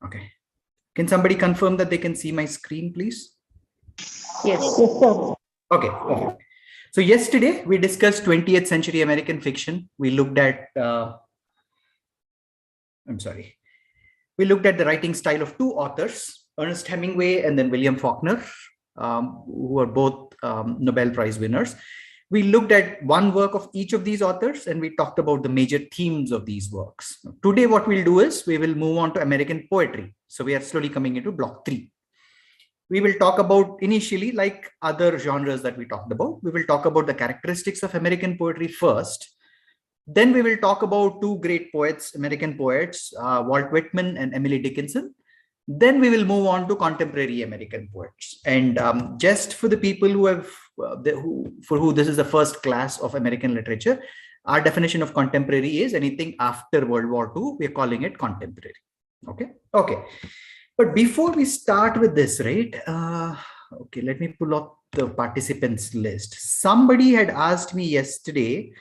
Okay. Can somebody confirm that they can see my screen, please? Yes. Yes, sir. Okay. Perfect. So yesterday we discussed 20th century American fiction. We looked at, we looked at the writing style of two authors, Ernest Hemingway and then William Faulkner, who are both Nobel Prize winners. We looked at one work of each of these authors and we talked about the major themes of these works. Today, what we'll do is we will move on to American poetry. So we are slowly coming into block 3. We will talk about initially, like other genres that we talked about, we will talk about the characteristics of American poetry first. Then we will talk about two great poets, American poets, Walt Whitman and Emily Dickinson. Then we will move on to contemporary American poets. And just for the people who have, for who this is the first class of American literature, our definition of contemporary is anything after World War II. We are calling it contemporary. Okay. Okay. But before we start with this, right? Okay, let me pull up the participants list. Somebody had asked me yesterday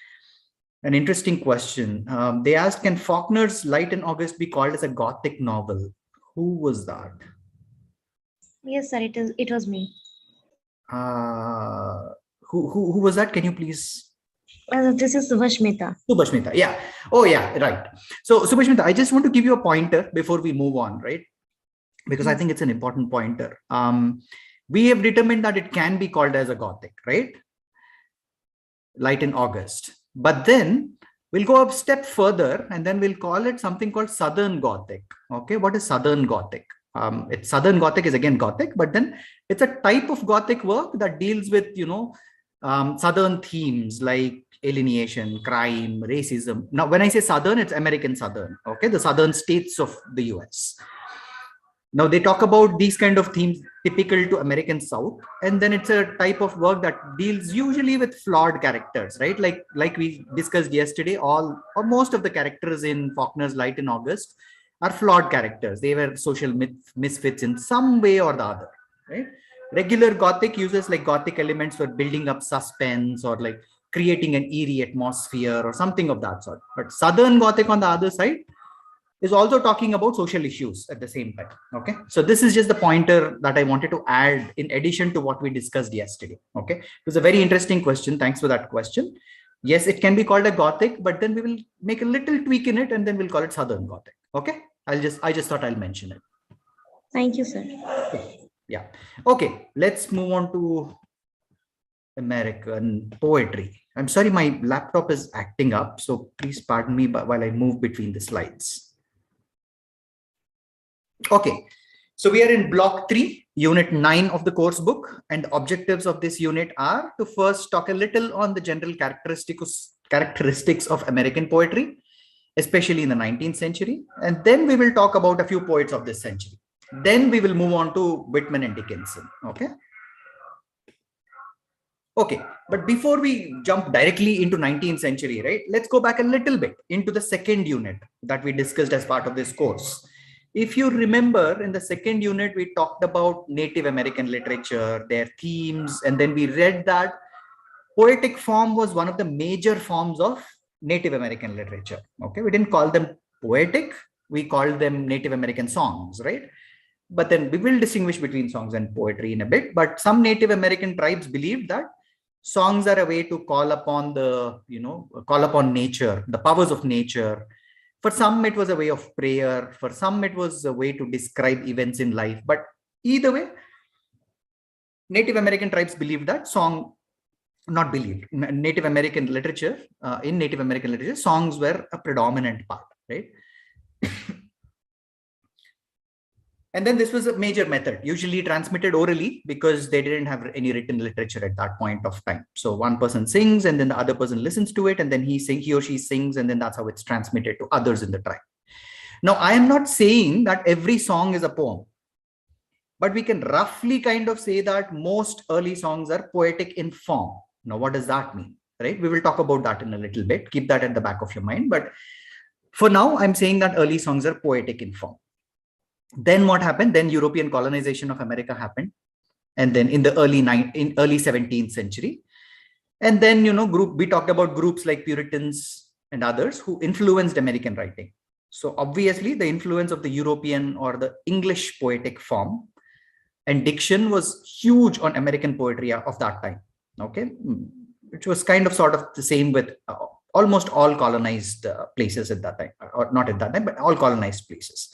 an interesting question. They asked, can Faulkner's Light in August be called as a Gothic novel? Who was that? Yes, sir. It was me. Who was that? Can you please? This is Subhashmita. Subhashmita. Yeah. Oh, yeah. Right. So Subhashmita, I just want to give you a pointer before we move on, right? Because I think it's an important pointer. We have determined that it can be called as a Gothic, right? Light in August. But then we'll go a step further and then we'll call it something called Southern Gothic. Okay, what is Southern Gothic? Southern Gothic is again Gothic, but then it's a type of Gothic work that deals with, Southern themes like alienation, crime, racism. Now, when I say Southern, it's American Southern, okay, the Southern states of the US. Now, they talk about these kind of themes typical to American South, and then it's a type of work that deals usually with flawed characters, right? Like we discussed yesterday, all or most of the characters in Faulkner's Light in August are flawed characters. They were social misfits in some way or the other, right? Regular Gothic uses like Gothic elements for building up suspense or like creating an eerie atmosphere or something of that sort. But Southern Gothic on the other side is also talking about social issues at the same time. Okay, so this is just the pointer that I wanted to add in addition to what we discussed yesterday. Okay, it was a very interesting question. Thanks for that question. Yes, it can be called a Gothic, but then we will make a little tweak in it and then we'll call it Southern Gothic. Okay, I just thought I'll mention it. Thank you, sir. Yeah. Okay, let's move on to American poetry. I'm sorry, my laptop is acting up, so please pardon me while I move between the slides. Okay, so we are in block 3, unit 9 of the course book, and the objectives of this unit are to first talk a little on the general characteristics of American poetry, especially in the 19th century, and then we will talk about a few poets of this century. Then we will move on to Whitman and Dickinson. Okay. Okay, but before we jump directly into 19th century, right, let's go back a little bit into the second unit that we discussed as part of this course. If you remember, in the second unit, we talked about Native American literature, their themes, and then we read that poetic form was one of the major forms of Native American literature. Okay, we didn't call them poetic, we called them Native American songs, right? But then we will distinguish between songs and poetry in a bit. But some Native American tribes believed that songs are a way to call upon call upon nature, the powers of nature. For some, it was a way of prayer. For some, it was a way to describe events in life. But either way, Native American tribes believed that Native American literature, in Native American literature, songs were a predominant part, right? And then this was a major method, usually transmitted orally because they didn't have any written literature at that point of time. So one person sings and then the other person listens to it and then he or she sings and then that's how it's transmitted to others in the tribe. Now, I am not saying that every song is a poem, but we can roughly kind of say that most early songs are poetic in form. Now, what does that mean, right? We will talk about that in a little bit. Keep that at the back of your mind. But for now, I'm saying that early songs are poetic in form. Then what happened? Then European colonization of America happened. And then in the early 17th century. And then, we talked about groups like Puritans and others who influenced American writing. So obviously the influence of the European or the English poetic form and diction was huge on American poetry of that time. Okay, which was kind of sort of the same with almost all colonized places at that time, or not at that time, but all colonized places.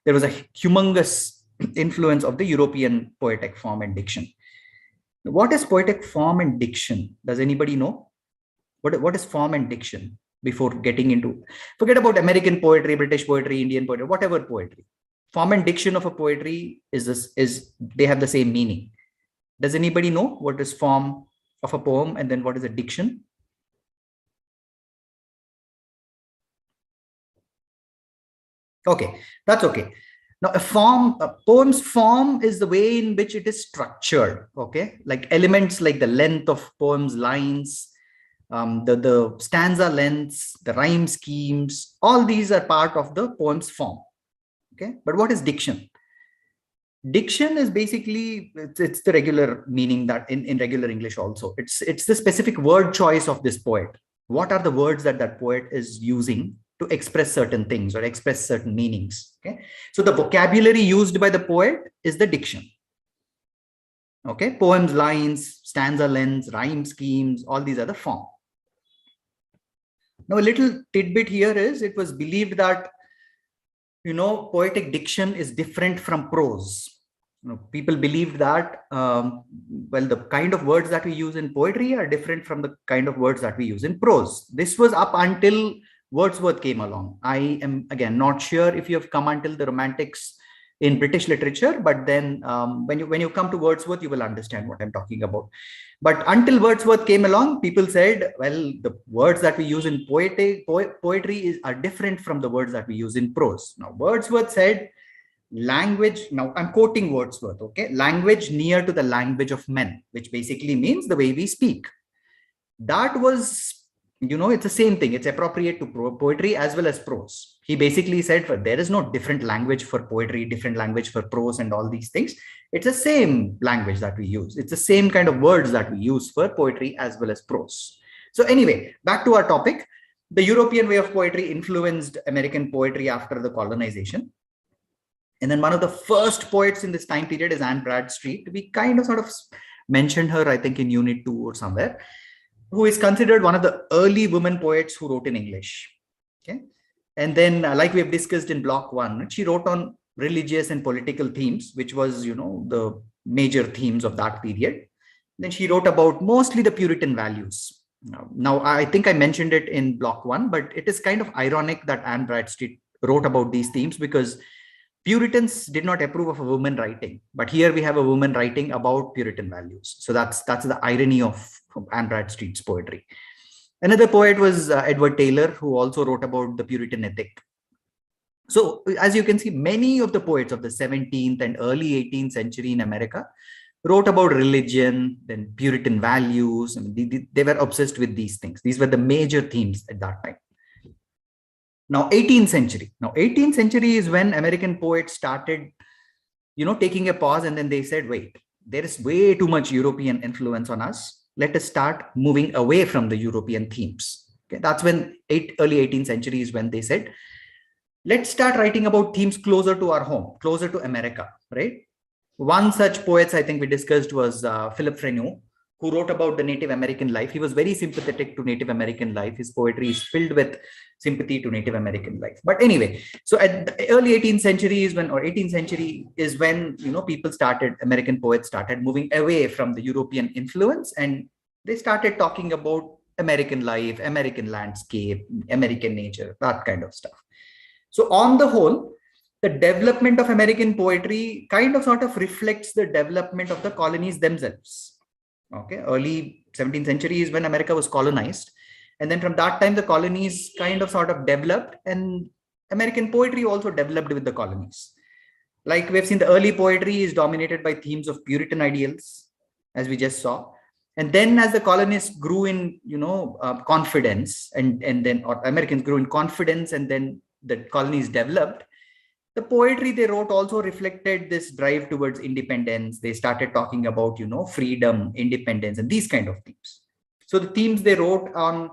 There was a humongous influence of the European poetic form and diction. What is poetic form and diction? Does anybody know? What is form and diction? Before getting into, forget about American poetry, British poetry, Indian poetry, whatever poetry. Form and diction of a poetry is they have the same meaning. Does anybody know what is form of a poem and then what is a diction? Okay, that's okay. Now, a poem's form is the way in which it is structured. Okay, like elements like the length of poem's lines, the stanza lengths, the rhyme schemes, all these are part of the poem's form. Okay, but what is diction? Diction is basically, it's the regular meaning that in regular English also. It's the specific word choice of this poet. What are the words that poet is using to express certain things or express certain meanings? Okay, so the vocabulary used by the poet is the diction. Okay, poems, lines, stanza lengths, rhyme schemes, all these are the form. Now, a little tidbit here is it was believed that, poetic diction is different from prose. People believed that, well, the kind of words that we use in poetry are different from the kind of words that we use in prose. This was up until Wordsworth came along. I am, again, not sure if you have come until the Romantics in British literature, but then when you come to Wordsworth, you will understand what I'm talking about. But until Wordsworth came along, people said, well, the words that we use in poetry are different from the words that we use in prose. Now, Wordsworth said, language, now I'm quoting Wordsworth, okay, language near to the language of men, which basically means the way we speak. That was, it's the same thing. It's appropriate to poetry as well as prose. He basically said, there is no different language for poetry, different language for prose and all these things. It's the same language that we use. It's the same kind of words that we use for poetry as well as prose. So anyway, back to our topic. The European way of poetry influenced American poetry after the colonization. And then one of the first poets in this time period is Anne Bradstreet. We kind of sort of mentioned her, I think, in Unit 2 or somewhere, who is considered one of the early women poets who wrote in English. Okay. And then, like we have discussed in Block 1, she wrote on religious and political themes, which was, the major themes of that period. Then she wrote about mostly the Puritan values. Now, I think I mentioned it in Block 1, but it is kind of ironic that Anne Bradstreet wrote about these themes because Puritans did not approve of a woman writing, but here we have a woman writing about Puritan values. So that's the irony of Anne Bradstreet's poetry. Another poet was Edward Taylor, who also wrote about the Puritan ethic. So as you can see, many of the poets of the 17th and early 18th century in America wrote about religion, then Puritan values. I mean, they were obsessed with these things. These were the major themes at that time. Now, 18th century. Now, 18th century is when American poets started, taking a pause, and then they said, wait, there is way too much European influence on us. Let us start moving away from the European themes. Okay, that's when early 18th century is when they said, let's start writing about themes closer to our home, closer to America, right? One such poet I think we discussed was Philip Freneau, who wrote about the Native American life. He was very sympathetic to Native American life. His poetry is filled with sympathy to Native American life. But anyway, so at the early 18th century is when, or 18th century is when, American poets started moving away from the European influence, and they started talking about American life, American landscape, American nature, that kind of stuff. So on the whole, the development of American poetry kind of sort of reflects the development of the colonies themselves. Okay, early 17th century is when America was colonized. And then from that time, the colonies kind of sort of developed, and American poetry also developed with the colonies. Like we've seen, the early poetry is dominated by themes of Puritan ideals, as we just saw. And then as the colonists grew in, confidence, and then, or Americans grew in confidence, and then the colonies developed, the poetry they wrote also reflected this drive towards independence. They started talking about, freedom, independence, and these kind of themes. So the themes they wrote on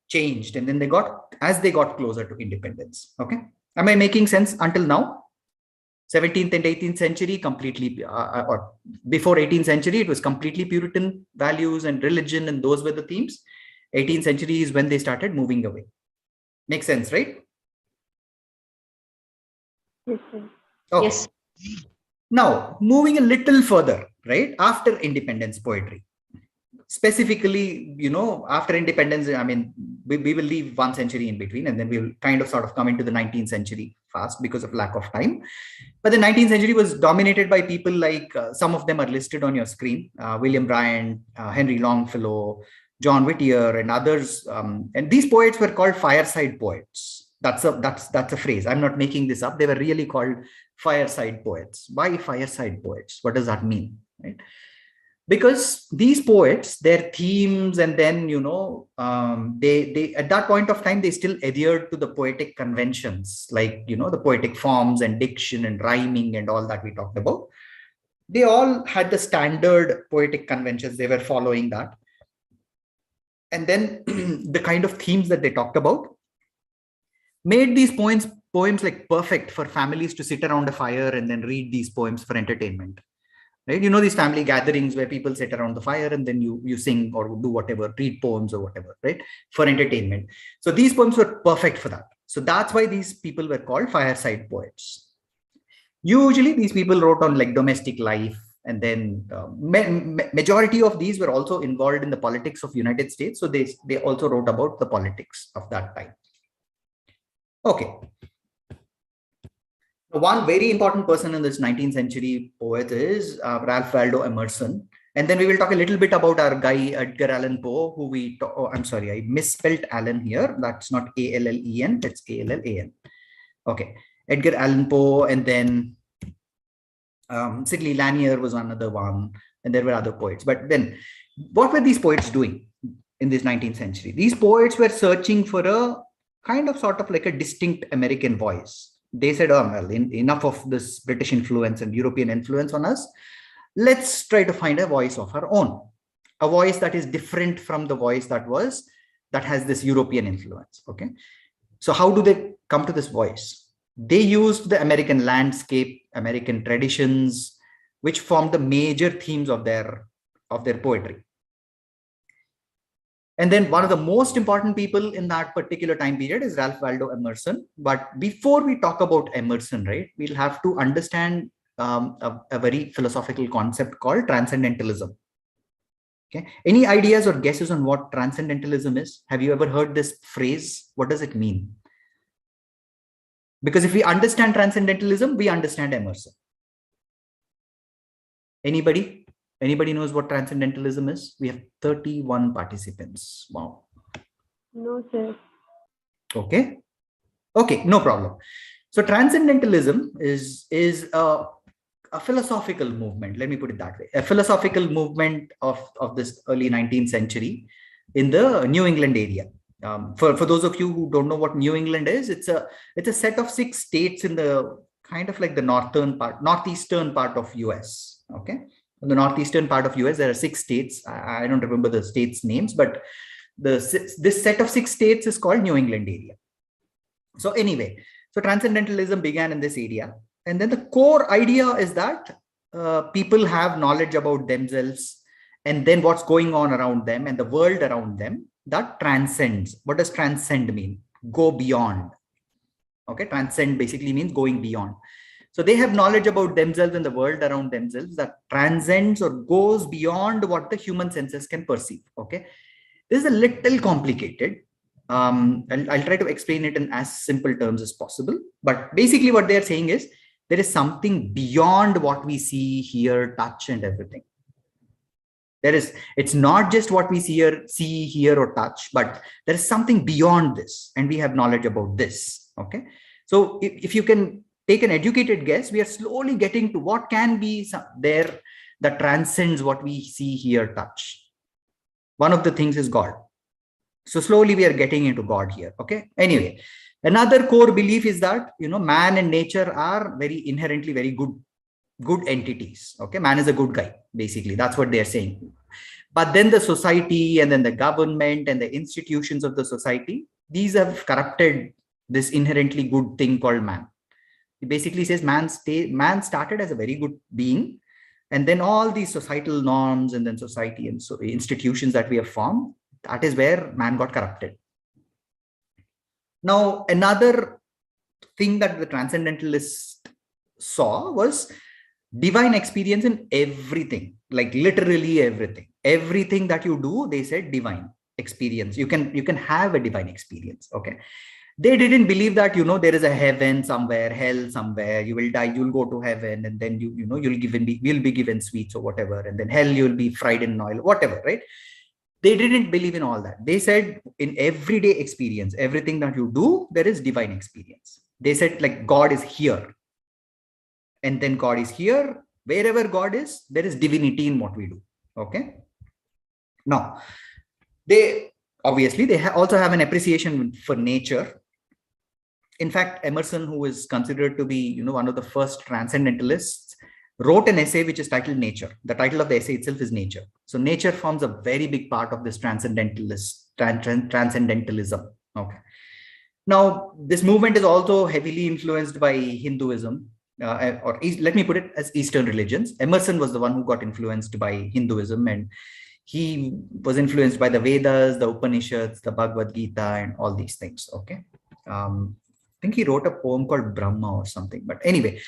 changed, and then as they got closer to independence. Okay. Am I making sense until now? 17th and 18th century, completely, or before 18th century, it was completely Puritan values and religion, and those were the themes. 18th century is when they started moving away. Makes sense, right? Yes, sir. Okay. Yes. Now, moving a little further, right? After independence poetry. Specifically, after independence, I mean, we will leave 1 century in between, and then we'll kind of sort of come into the 19th century fast because of lack of time. But the 19th century was dominated by people like, some of them are listed on your screen, William Bryant, Henry Longfellow, John Whittier, and others. And these poets were called fireside poets. That's a phrase. I'm not making this up. They were really called fireside poets. Why fireside poets? What does that mean? Right? Because these poets, their themes, and then they at that point of time they still adhered to the poetic conventions, like the poetic forms and diction and rhyming and all that we talked about. They all had the standard poetic conventions. They were following that, and then the kind of themes that they talked about made these poems like perfect for families to sit around a fire and then read these poems for entertainment. Right? These family gatherings where people sit around the fire and then you sing or do whatever, read poems or whatever, right? For entertainment. So these poems were perfect for that. So that's why these people were called fireside poets. Usually these people wrote on like domestic life, and then majority of these were also involved in the politics of United States. So they also wrote about the politics of that time. Okay. One very important person in this 19th century poet is Ralph Waldo Emerson. And then we will talk a little bit about our guy, Edgar Allan Poe, who I'm sorry, I misspelled Allen here. That's not A-L-L-E-N, it's A-L-L-A-N. Okay, Edgar Allan Poe, and then Sidney Lanier was another one, and there were other poets. But then what were these poets doing in this 19th century? These poets were searching for a kind of sort of like a distinct American voice. They said, oh, well, enough of this British influence and European influence on us. Let's try to find a voice of our own, a voice that is different from the voice that has this European influence. Okay. So how do they come to this voice? They used the American landscape, American traditions, which formed the major themes of their poetry. And then one of the most important people in that particular time period is Ralph Waldo Emerson. But before we talk about Emerson, right, we'll have to understand a very philosophical concept called Transcendentalism. Okay. Any ideas or guesses on what Transcendentalism is? Have you ever heard this phrase? What does it mean? Because if we understand Transcendentalism, we understand Emerson. Anybody? Anybody knows what Transcendentalism is? We have 31 participants. Wow. No, sir. Okay. Okay, no problem. So Transcendentalism is a philosophical movement. Let me put it that way. A philosophical movement of this early 19th century in the New England area. For those of you who don't know what New England is, it's a set of 6 states in the kind of like the northeastern part of US. Okay. In the northeastern part of US, there are 6 states. I don't remember the states' names, but this set of 6 states is called New England area. So anyway, so Transcendentalism began in this area. And then the core idea is that people have knowledge about themselves and then what's going on around them and the world around them that transcends. What does transcend mean? Go beyond. Okay, transcend basically means going beyond. So they have knowledge about themselves and the world around themselves that transcends or goes beyond what the human senses can perceive. Okay, this is a little complicated. And I'll try to explain it in as simple terms as possible. But basically what they're saying is there is something beyond what we see, hear, touch, and everything. It's not just what we see, hear, or touch, but there is something beyond this, and we have knowledge about this. Okay, so if you can take an educated guess, we are slowly getting to what can be there that transcends what we see, hear, touch. One of the things is God. So slowly we are getting into God here. Okay. Anyway, another core belief is that, man and nature are very inherently very good entities. Okay. Man is a good guy. Basically, that's what they're saying. But then the society and then the government and the institutions of the society, these have corrupted this inherently good thing called man. He basically says man started as a very good being, and then all these societal norms and then society and so institutions that we have formed, that is where man got corrupted. Now, another thing that the Transcendentalist saw was divine experience in everything, like literally everything. Everything that you do, they said divine experience. You can have a divine experience. Okay. They didn't believe that, there is a heaven somewhere, hell somewhere, you will die, you'll go to heaven, and then you'll be given sweets or whatever, and then hell you'll be fried in oil, whatever, right? They didn't believe in all that. They said in everyday experience, everything that you do, there is divine experience. They said like God is here. And then God is here. Wherever God is, there is divinity in what we do. Okay. Now, they also have an appreciation for nature. In fact, Emerson, who is considered to be, one of the first transcendentalists, wrote an essay which is titled Nature. The title of the essay itself is Nature. So nature forms a very big part of this transcendentalism. Okay. Now, this movement is also heavily influenced by Hinduism, let me put it as Eastern religions. Emerson was the one who got influenced by Hinduism, and he was influenced by the Vedas, the Upanishads, the Bhagavad Gita, and all these things. Okay. I think he wrote a poem called Brahma or something. But anyway,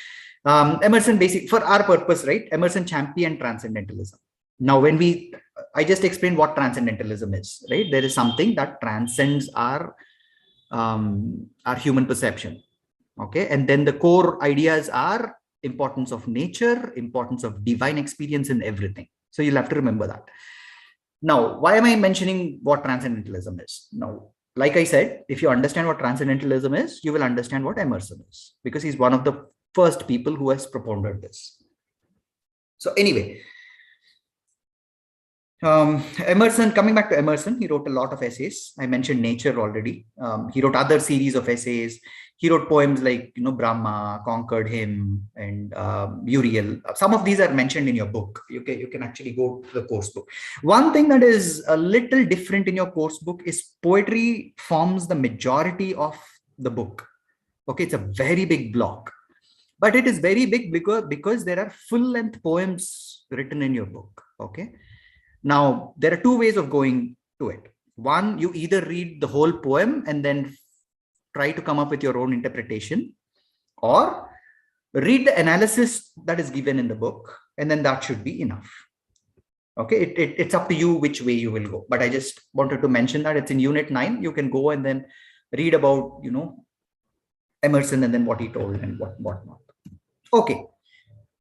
Emerson, for our purpose, right? Emerson championed Transcendentalism. Now, I just explained what Transcendentalism is, right? There is something that transcends our human perception. Okay. And then the core ideas are importance of nature, importance of divine experience in everything. So you'll have to remember that. Now, why am I mentioning what Transcendentalism is? Now, like I said, if you understand what Transcendentalism is, you will understand what Emerson is, because he's one of the first people who has propounded this. So anyway, Emerson, coming back to Emerson, he wrote a lot of essays. I mentioned Nature already. He wrote other series of essays. He wrote poems like, Brahma, Conquered Him, and Uriel. Some of these are mentioned in your book. You can actually go to the course book. One thing that is a little different in your course book is poetry forms the majority of the book. Okay, it's a very big block. But it is very big because there are full-length poems written in your book. Okay. Now, there are two ways of going to it. One, you either read the whole poem and then try to come up with your own interpretation, or read the analysis that is given in the book, and then that should be enough. Okay, it's up to you which way you will go. But I just wanted to mention that it's in Unit 9. You can go and then read about, Emerson and then what he told and whatnot. Okay.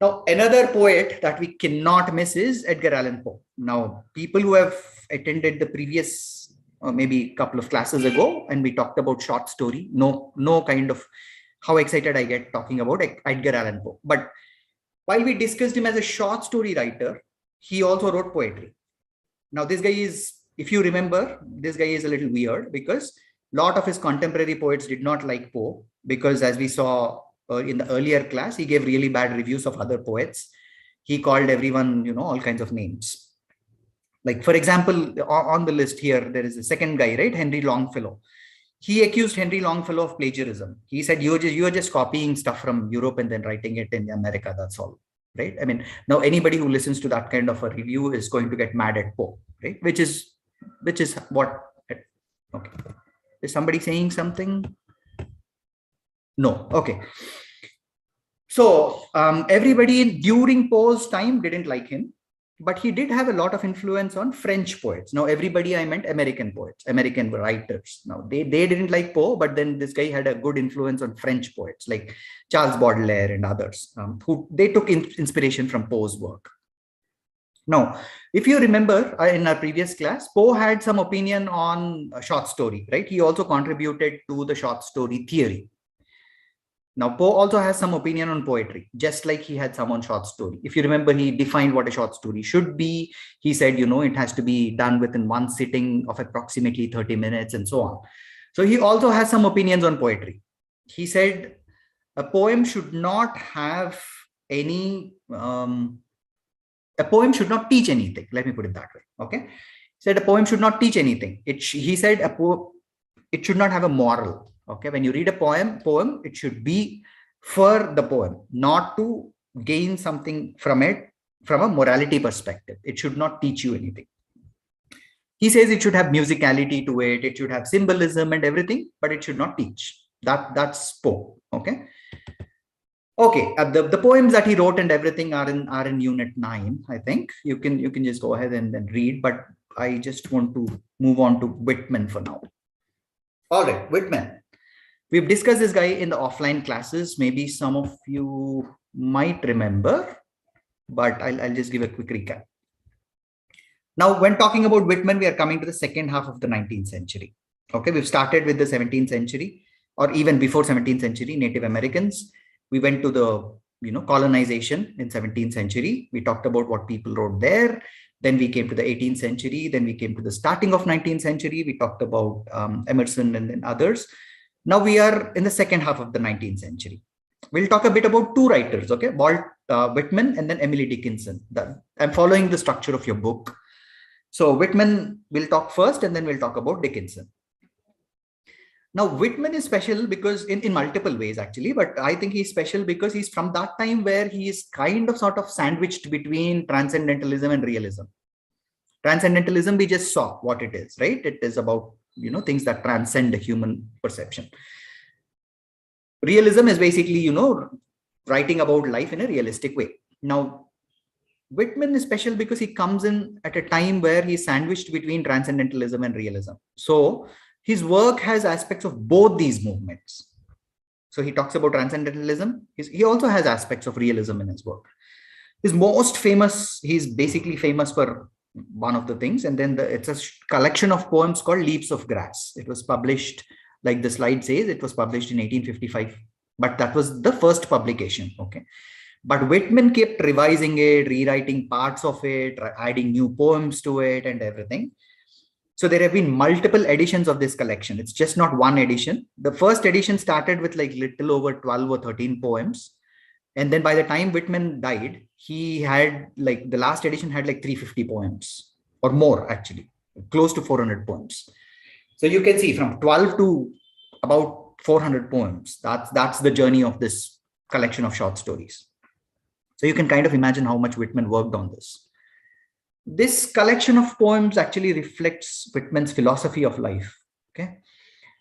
Now, another poet that we cannot miss is Edgar Allan Poe. Now, people who have attended the previous, maybe a couple of classes ago, and we talked about short story, no kind of how excited I get talking about Edgar Allan Poe. But while we discussed him as a short story writer, he also wrote poetry. Now, this guy is, if you remember, this guy is a little weird because a lot of his contemporary poets did not like Poe, because as we saw in the earlier class, he gave really bad reviews of other poets. He called everyone, all kinds of names. Like, for example, on the list here, there is a second guy, right? Henry Longfellow. He accused Henry Longfellow of plagiarism. He said, you are just copying stuff from Europe and then writing it in America. That's all, right? I mean, now anybody who listens to that kind of a review is going to get mad at Poe, right? Which is what, okay. Is somebody saying something? No. Okay. So everybody during Poe's time didn't like him, but he did have a lot of influence on French poets. Now, everybody I meant American poets, American writers. Now, they didn't like Poe, but then this guy had a good influence on French poets like Charles Baudelaire and others, who they took inspiration from Poe's work. Now, if you remember in our previous class, Poe had some opinion on a short story, right? He also contributed to the short story theory. Now, Poe also has some opinion on poetry, just like he had some on short story. If you remember, he defined what a short story should be. He said, it has to be done within one sitting of approximately 30 minutes and so on. So he also has some opinions on poetry. He said a poem should not have any, a poem should not teach anything. Let me put it that way. Okay. He said a poem should not teach anything. He said it should not have a moral. Okay, when you read a poem, it should be for the poem, not to gain something from it from a morality perspective. It should not teach you anything. He says it should have musicality to it, it should have symbolism and everything, but it should not teach. That's Poe. Okay. Okay, the poems that he wrote and everything are in unit 9. I think you can just go ahead and then read, but I just want to move on to Whitman for now. All right, Whitman. We've discussed this guy in the offline classes. Maybe some of you might remember, but I'll just give a quick recap. Now, when talking about Whitman, we are coming to the second half of the 19th century. Okay, we've started with the 17th century, or even before 17th century, Native Americans. We went to the colonization in 17th century. We talked about what people wrote there. Then we came to the 18th century. Then we came to the starting of 19th century. We talked about Emerson and then others. Now we are in the second half of the 19th century. We'll talk a bit about two writers, okay? Walt Whitman and then Emily Dickinson. I'm following the structure of your book. So Whitman will talk first and then we'll talk about Dickinson. Now, Whitman is special because in multiple ways, actually, but I think he's special because he's from that time where he is kind of sort of sandwiched between transcendentalism and realism. Transcendentalism, we just saw what it is, right? It is about, things that transcend human perception. Realism is basically, writing about life in a realistic way. Now, Whitman is special because he comes in at a time where he's sandwiched between transcendentalism and realism. So his work has aspects of both these movements. So he talks about transcendentalism. He also has aspects of realism in his work. He's basically famous for one of the things. And then it's a collection of poems called Leaves of Grass. It was published, like the slide says, it was published in 1855. But that was the first publication. Okay. But Whitman kept revising it, rewriting parts of it, adding new poems to it and everything. So there have been multiple editions of this collection. It's just not one edition. The first edition started with like little over 12 or 13 poems. And then by the time Whitman died, he had like the last edition had like 350 poems or more, actually, close to 400 poems. So you can see from 12 to about 400 poems. That's the journey of this collection of short stories. So you can kind of imagine how much Whitman worked on this. This collection of poems actually reflects Whitman's philosophy of life. Okay.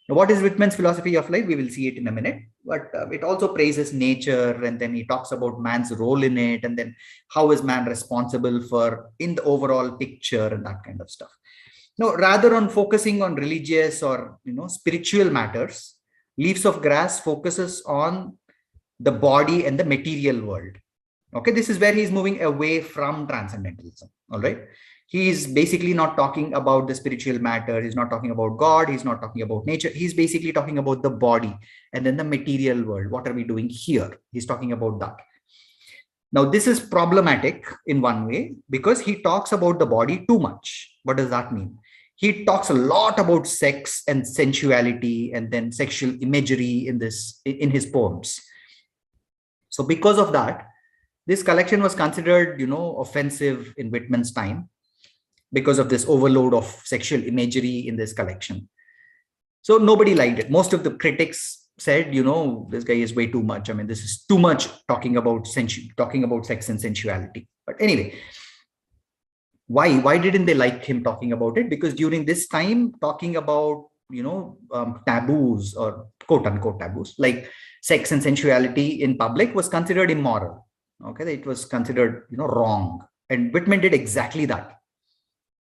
Now, what is Whitman's philosophy of life? We will see it in a minute, but it also praises nature, and then he talks about man's role in it, and then how is man responsible for in the overall picture and that kind of stuff. Now, rather on focusing on religious or spiritual matters, Leaves of Grass focuses on the body and the material world. Okay, this is where he's moving away from transcendentalism. All right. He's basically not talking about the spiritual matter. He's not talking about God. He's not talking about nature. He's basically talking about the body and then the material world. What are we doing here? He's talking about that. Now, this is problematic in one way because he talks about the body too much. What does that mean? He talks a lot about sex and sensuality and then sexual imagery in his poems. So because of that, this collection was considered, offensive in Whitman's time because of this overload of sexual imagery in this collection. So nobody liked it. Most of the critics said, this guy is way too much. I mean, this is too much talking about sex and sensuality. But anyway, why didn't they like him talking about it? Because during this time, talking about, taboos or quote unquote taboos like sex and sensuality in public was considered immoral. Okay, it was considered, wrong. And Whitman did exactly that.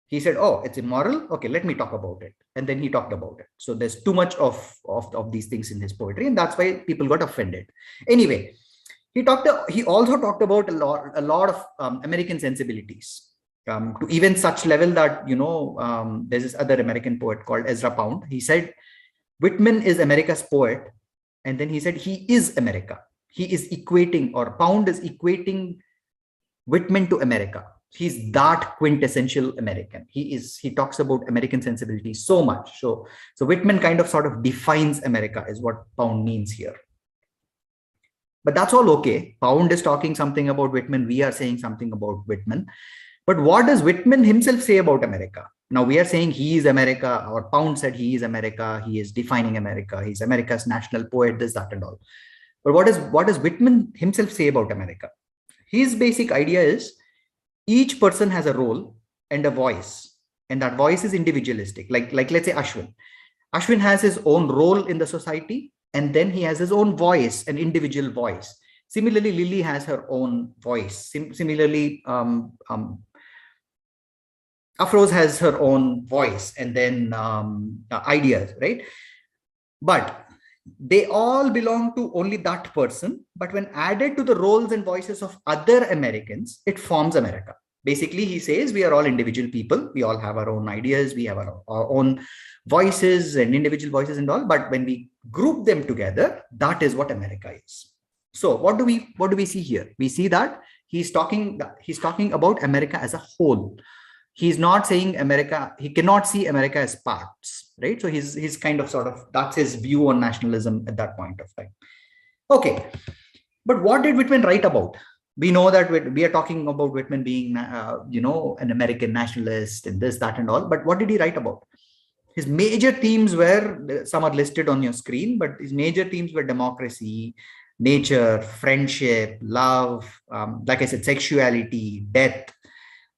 He said, oh, it's immoral. Okay, let me talk about it. And then he talked about it. So there's too much of these things in his poetry. And that's why people got offended. Anyway, he also talked about a lot of American sensibilities to even such level that, there's this other American poet called Ezra Pound. He said, Whitman is America's poet. And then he said, he is America. He is equating, or Pound is equating Whitman to America. He's that quintessential American. He talks about American sensibility so much. So Whitman kind of sort of defines America is what Pound means here. But that's all okay. Pound is talking something about Whitman. We are saying something about Whitman. But what does Whitman himself say about America? Now we are saying he is America, or Pound said he is America, he is defining America, he's America's national poet, this, that, and all. But what does Whitman himself say about America? His basic idea is each person has a role and a voice, and that voice is individualistic. Like let's say Ashwin. Ashwin has his own role in the society, and then he has his own voice, an individual voice. Similarly, Lily has her own voice. Similarly, Afroz has her own voice, and then ideas, right? But they all belong to only that person. But when added to the roles and voices of other Americans, it forms America. Basically, he says we are all individual people. We all have our own ideas. We have our own voices and individual voices and all. But when we group them together, that is what America is. So what do we see here? We see that he's talking about America as a whole. He's not saying America, he cannot see America as parts, right? So he's kind of sort of, that's his view on nationalism at that point of time. Okay, but what did Whitman write about? We know that we are talking about Whitman being, an American nationalist and this, that, and all. But what did he write about? His major themes were, some are listed on your screen, but his major themes were democracy, nature, friendship, love, like I said, sexuality, death.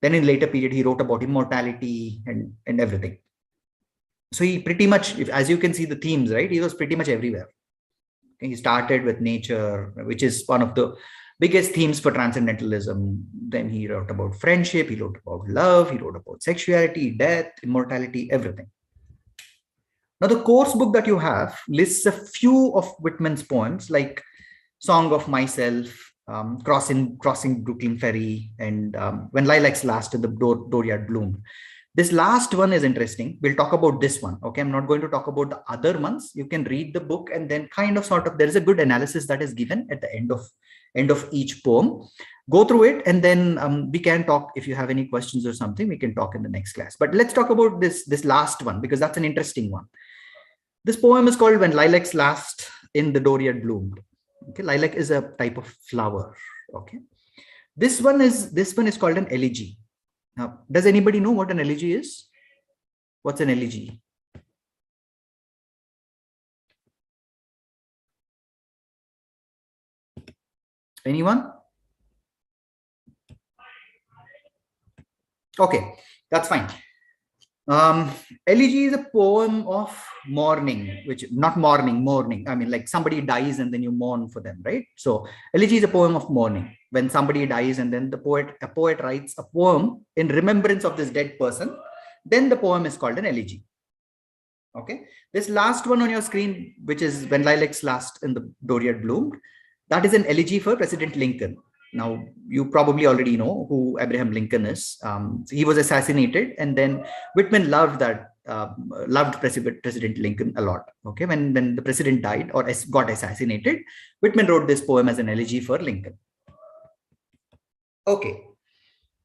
Then in later period, he wrote about immortality and everything. So he pretty much, as you can see the themes, right? He was pretty much everywhere. Okay, he started with nature, which is one of the biggest themes for Transcendentalism. Then he wrote about friendship, he wrote about love, he wrote about sexuality, death, immortality, everything. Now the course book that you have lists a few of Whitman's poems, like Song of Myself, Crossing Brooklyn Ferry, and When Lilacs Last and the Dooryard Bloomed. This last one is interesting. We'll talk about this one. Okay, I'm not going to talk about the other ones. You can read the book and then kind of sort of, there is a good analysis that is given at the end of each poem. Go through it, and then we can talk. If you have any questions or something, we can talk in the next class. But let's talk about this last one, because that's an interesting one. This poem is called When Lilacs Last in the Dooryard Bloomed. Okay, lilac is a type of flower. Okay, this one is called an elegy. Now, does anybody know what an elegy is? What's an elegy? Anyone? Okay, that's fine. Elegy is a poem of mourning, mourning. I mean, like somebody dies and then you mourn for them, right? So elegy is a poem of mourning. When somebody dies and then a poet writes a poem in remembrance of this dead person, then the poem is called an elegy. Okay. This last one on your screen, which is When Lilacs Last in the Dooryard Bloomed, that is an elegy for President Lincoln. Now, you probably already know who Abraham Lincoln is. He was assassinated, and then Whitman loved President Lincoln a lot. Okay, when the president died or got assassinated, Whitman wrote this poem as an elegy for Lincoln. Okay,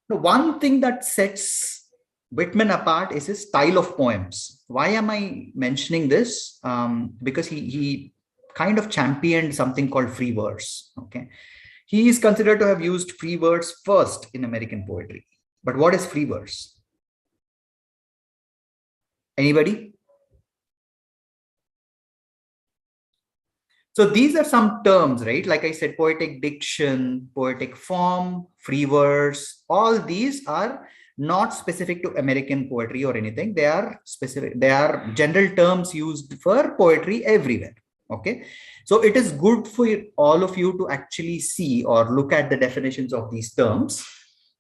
now one thing that sets Whitman apart is his style of poems. Why am I mentioning this? Because he kind of championed something called free verse. Okay. He is considered to have used free verse first in American poetry. But what is free verse? Anybody? So these are some terms, right? Like I said, poetic diction, poetic form, free verse, all these are not specific to American poetry or anything. They are specific. They are general terms used for poetry everywhere. Okay. So it is good for all of you to actually see or look at the definitions of these terms,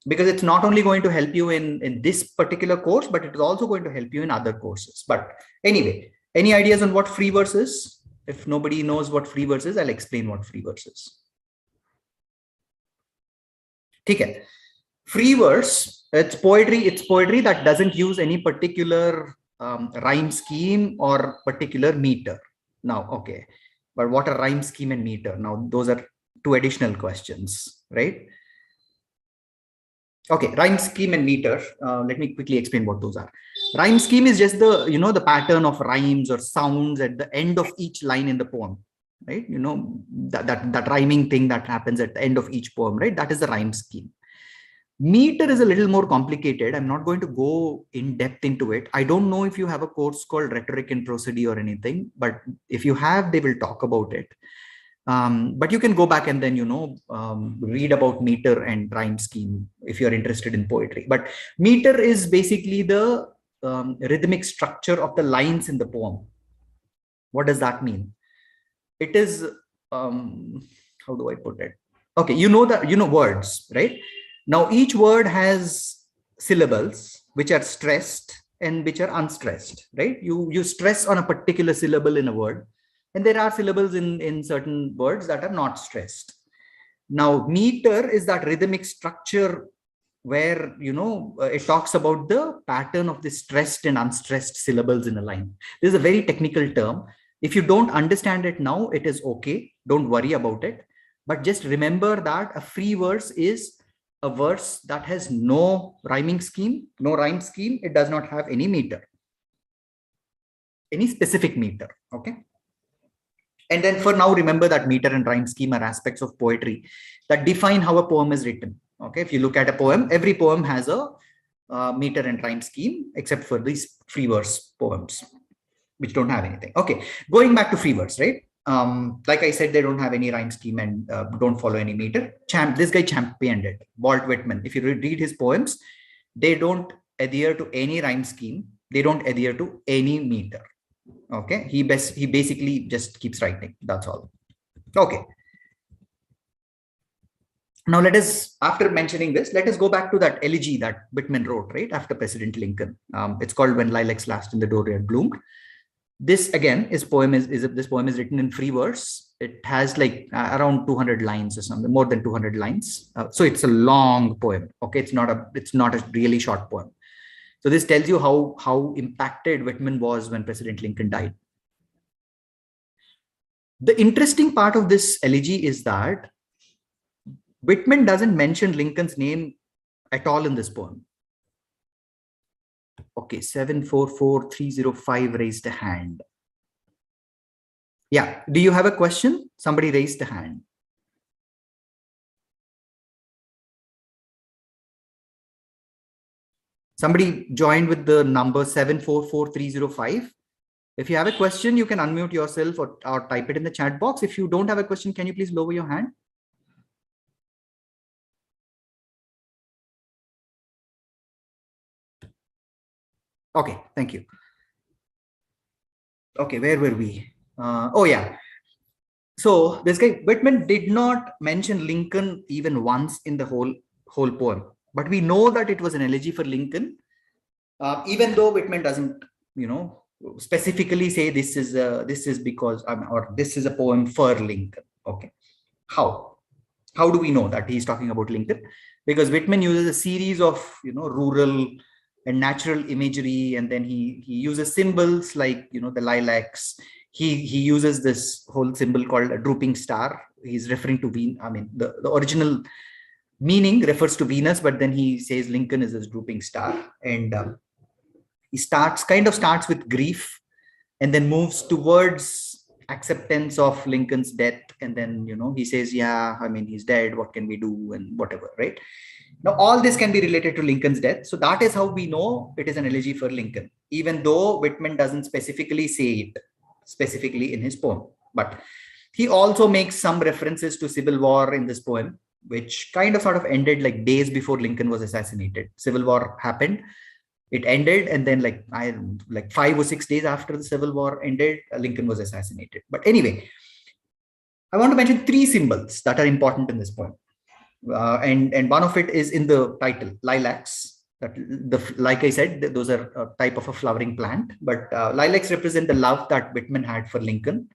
because it's not only going to help you in this particular course, but it is also going to help you in other courses. But anyway, any ideas on what free verse is? If nobody knows what free verse is, I'll explain what free verse is. Okay. Free verse, it's poetry that doesn't use any particular rhyme scheme or particular meter. Now, okay. But what are rhyme scheme and meter? Now, those are two additional questions, right? Okay, rhyme scheme and meter. Let me quickly explain what those are. Rhyme scheme is just the, the pattern of rhymes or sounds at the end of each line in the poem, right? That rhyming thing that happens at the end of each poem, right? That is the rhyme scheme. Meter is a little more complicated. I'm not going to go in depth into it. I don't know if you have a course called Rhetoric and Prosody or anything, but if you have, they will talk about it. But you can go back and then, read about meter and rhyme scheme if you're interested in poetry. But meter is basically the rhythmic structure of the lines in the poem. What does that mean? It is, how do I put it? Okay, words, right? Now, each word has syllables which are stressed and which are unstressed, right? You stress on a particular syllable in a word, and there are syllables in certain words that are not stressed. Now, meter is that rhythmic structure where, it talks about the pattern of the stressed and unstressed syllables in a line. This is a very technical term. If you don't understand it now, it is okay. Don't worry about it. But just remember that a free verse is a verse that has no rhyming scheme, no rhyme scheme. It does not have any meter, any specific meter. Okay. And then for now, remember that meter and rhyme scheme are aspects of poetry that define how a poem is written. Okay. If you look at a poem, every poem has a meter and rhyme scheme, except for these free verse poems, which don't have anything. Okay. Going back to free verse, right? Like I said, they don't have any rhyme scheme and don't follow any meter. This guy championed it, Walt Whitman. If you read his poems, they don't adhere to any rhyme scheme. They don't adhere to any meter. Okay, he basically just keeps writing. That's all. Okay. Now after mentioning this, let us go back to that elegy that Whitman wrote right after President Lincoln. It's called When Lilacs Last in the Dooryard Bloomed. This again, this poem is written in free verse. It has like around 200 lines or something, more than 200 lines. So it's a long poem. Okay, it's not a really short poem. So this tells you how impacted Whitman was when President Lincoln died. The interesting part of this elegy is that Whitman doesn't mention Lincoln's name at all in this poem. Okay, 744305 raised a hand. Yeah, do you have a question? Somebody raised a hand. Somebody joined with the number 744305. If you have a question, you can unmute yourself or type it in the chat box. If you don't have a question, can you please lower your hand? Okay, thank you. Okay, where were we? Oh yeah. So this guy Whitman did not mention Lincoln even once in the whole poem, but we know that it was an elegy for Lincoln, even though Whitman doesn't, specifically say this is because or this is a poem for Lincoln. Okay, how do we know that he's talking about Lincoln? Because Whitman uses a series of rural and natural imagery, and then he uses symbols like the lilacs. He uses this whole symbol called a drooping star. He's referring to Venus. I mean, the original meaning refers to Venus, but then he says Lincoln is this drooping star, and he starts with grief, and then moves towards acceptance of Lincoln's death, and then he says, yeah, I mean, he's dead. What can we do? And whatever, right? Now, all this can be related to Lincoln's death. So that is how we know it is an elegy for Lincoln, even though Whitman doesn't specifically say it specifically in his poem. But he also makes some references to civil war in this poem, which kind of sort of ended like days before Lincoln was assassinated. Civil war happened, it ended, and then like 5 or 6 days after the Civil War ended, Lincoln was assassinated. But anyway, I want to mention 3 symbols that are important in this poem. And one of it is in the title, lilacs. Like I said, those are a type of a flowering plant, but lilacs represent the love that Whitman had for Lincoln.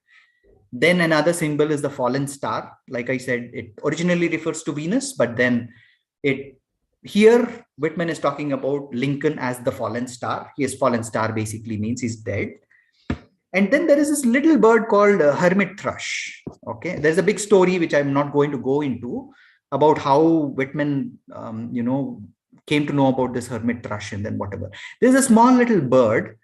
Then another symbol is the fallen star. Like I said, it originally refers to Venus, but then here Whitman is talking about Lincoln as the fallen star. His fallen star basically means he's dead. And then there is this little bird called hermit thrush. Okay, there's a big story which I'm not going to go into about how Whitman, came to know about this hermit thrush and then whatever. There's a small little bird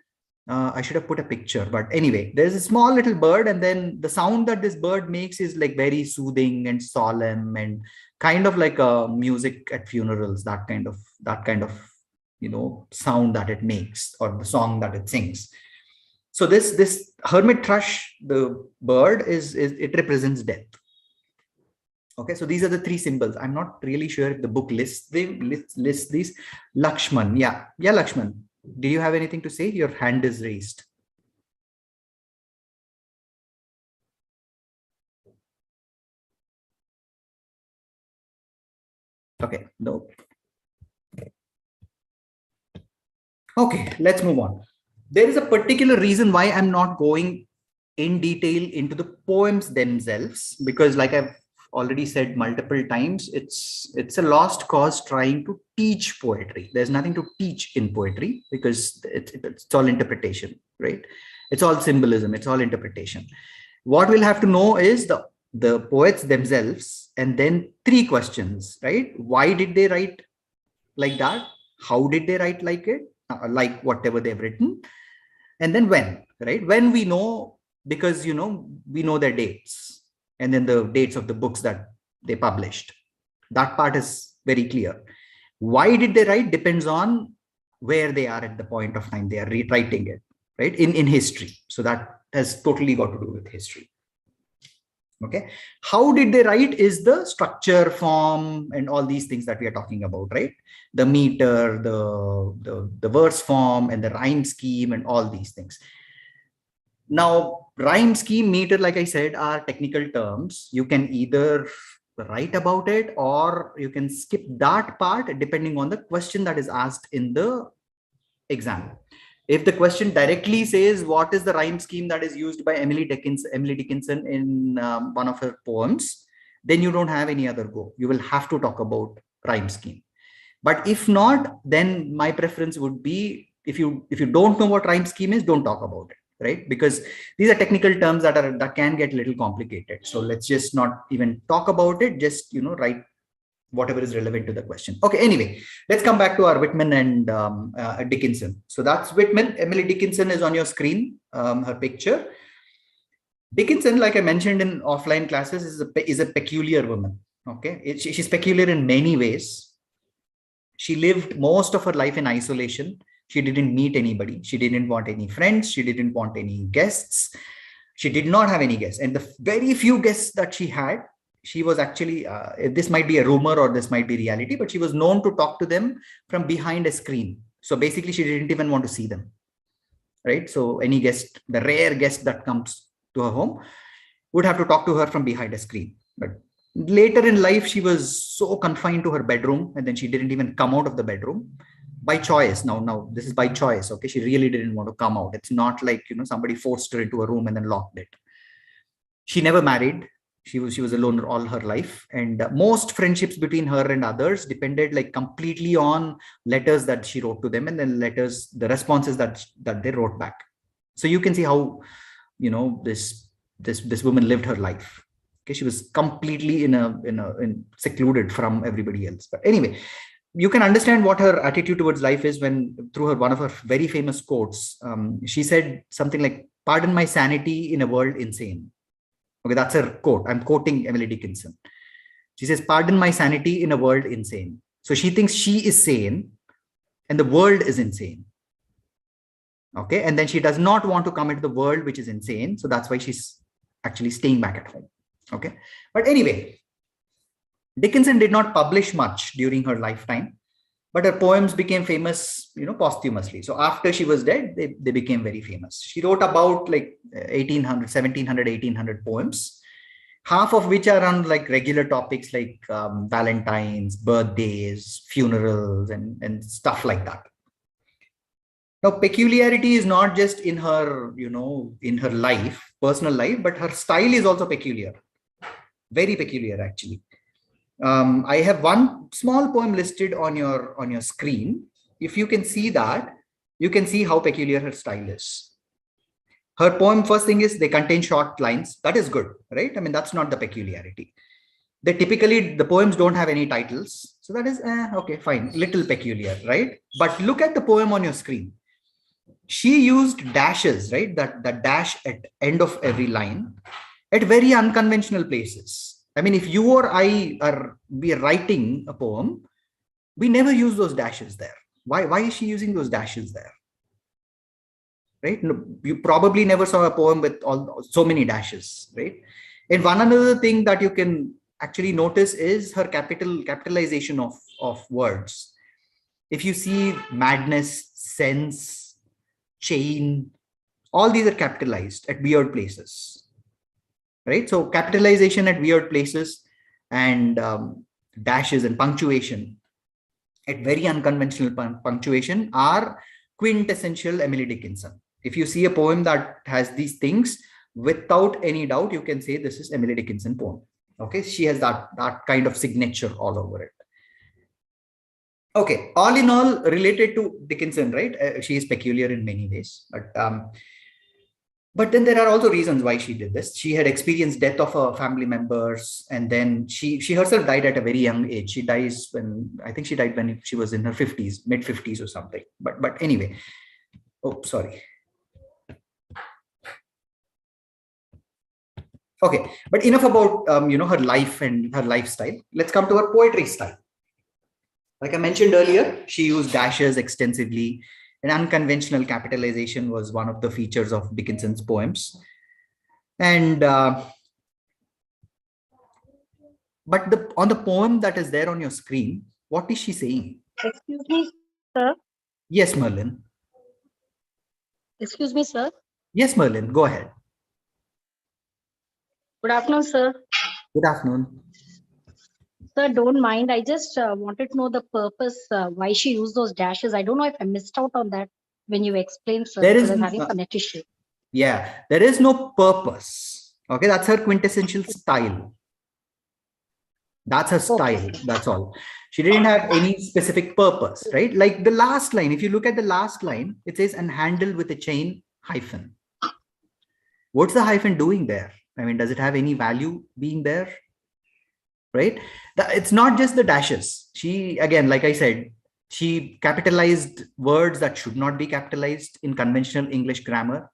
I should have put a picture, but anyway, there's a small little bird, and then the sound that this bird makes is like very soothing and solemn and kind of like a music at funerals, that kind of sound that it makes, or the song that it sings. So this hermit thrush, the bird, it represents death. Okay, so these are the three symbols. I'm not really sure if the book lists these. Lakshman, yeah, Lakshman. Did you have anything to say? Your hand is raised. Okay, no. Okay, let's move on. There is a particular reason why I'm not going in detail into the poems themselves, because like I've already said multiple times, it's a lost cause trying to teach poetry. There's nothing to teach in poetry because it's all interpretation, right? It's all symbolism, it's all interpretation. What we'll have to know is the poets themselves, and then three questions, right? Why did they write like that? How did they write like it? Like whatever they've written. And then when, right? When we know, because we know their dates, and then the dates of the books that they published. That part is very clear. Why did they write depends on where they are at the point of time they are rewriting it, right? In history. So that has totally got to do with history. Okay. How did they write is the structure, form, and all these things that we are talking about, right? The meter, the verse form, and the rhyme scheme, and all these things. Now, rhyme scheme, meter, like I said, are technical terms. You can either write about it or you can skip that part depending on the question that is asked in the exam. If the question directly says what is the rhyme scheme that is used by Emily Dickinson in one of her poems, then you don't have any other go. You will have to talk about rhyme scheme. But if not, then my preference would be, if you don't know what rhyme scheme is, don't talk about it. Right? Because these are technical terms that can get a little complicated. So let's just not even talk about it. Just, write whatever is relevant to the question. Okay, anyway, let's come back to our Whitman and Dickinson. So that's Whitman. Emily Dickinson is on your screen, her picture. Dickinson, like I mentioned in offline classes, is a peculiar woman. Okay, she's peculiar in many ways. She lived most of her life in isolation. She didn't meet anybody. She didn't want any friends. She didn't want any guests. She did not have any guests. And the very few guests that she had, she was actually, this might be a rumor or this might be reality, but she was known to talk to them from behind a screen. So basically, she didn't even want to see them, right? So any guest, the rare guest that comes to her home, would have to talk to her from behind a screen. But later in life, she was so confined to her bedroom, and then she didn't even come out of the bedroom. By choice. Now this is by choice. Okay, she really didn't want to come out. It's not like somebody forced her into a room and then locked it. She never married. She was alone all her life, and most friendships between her and others depended like completely on letters that she wrote to them, and then the responses that they wrote back. So you can see how this woman lived her life. Okay, she was completely in secluded from everybody else. But anyway, you can understand what her attitude towards life is when, through one of her very famous quotes, she said something like, "Pardon my sanity in a world insane." Okay, that's her quote. I'm quoting Emily Dickinson. She says, "Pardon my sanity in a world insane." So she thinks she is sane and the world is insane. Okay, and then she does not want to come into the world which is insane. So that's why she's actually staying back at home. Okay, but anyway, Dickinson did not publish much during her lifetime, but her poems became famous, posthumously. So after she was dead, they became very famous. She wrote about like 1800 poems, half of which are on like regular topics like Valentine's, birthdays, funerals, and stuff like that. Now, peculiarity is not just in her, in her life, personal life, but her style is also peculiar, very peculiar actually. I have one small poem listed on your screen. If you can see that, you can see how peculiar her style is. Her poem, first thing is they contain short lines. That is good, right? I mean, that's not the peculiarity. The poems don't have any titles. So that is, okay, fine, little peculiar, right? But look at the poem on your screen. she used dashes, right? That dash at end of every line at very unconventional places. I mean, if you or I are writing a poem, we never use those dashes there. Why is she using those dashes there? Right? No, you probably never saw a poem with so many dashes, right? And one another thing that you can actually notice is her capitalization of words. If you see madness, sense, chain, all these are capitalized at weird places, right? So capitalization at weird places and dashes and punctuation at very unconventional punctuation are quintessential Emily Dickinson. If you see a poem that has these things, without any doubt, you can say this is Emily Dickinson poem. Okay, she has that kind of signature all over it. Okay, all in all, related to Dickinson, right? She is peculiar in many ways, but then there are also reasons why she did this. She had experienced death of her family members, and then she herself died at a very young age. She dies I think she died when she was in her 50s, mid 50s or something. But anyway, oh, sorry. Okay, but enough about her life and her lifestyle. Let's come to her poetry style. Like I mentioned earlier, she used dashes extensively. And unconventional capitalization was one of the features of Dickinson's poems. And but on the poem that is there on your screen, what is she saying? Excuse me, sir. Yes, Merlin. Excuse me, sir. Yes, Merlin, go ahead. Good afternoon, sir. Good afternoon. Sir, don't mind. I just wanted to know the purpose, why she used those dashes. I don't know if I missed out on that when you explained, sir, There because is I'm having some net issue. Yeah, there is no purpose. Okay, that's her quintessential style. That's her style. That's all. She didn't have any specific purpose, right? Like the last line, if you look at the last line, it says, and handled with a chain hyphen. What's the hyphen doing there? I mean, does it have any value being there? Right? It's not just the dashes. She, again, like I said, she capitalized words that should not be capitalized in conventional English grammar.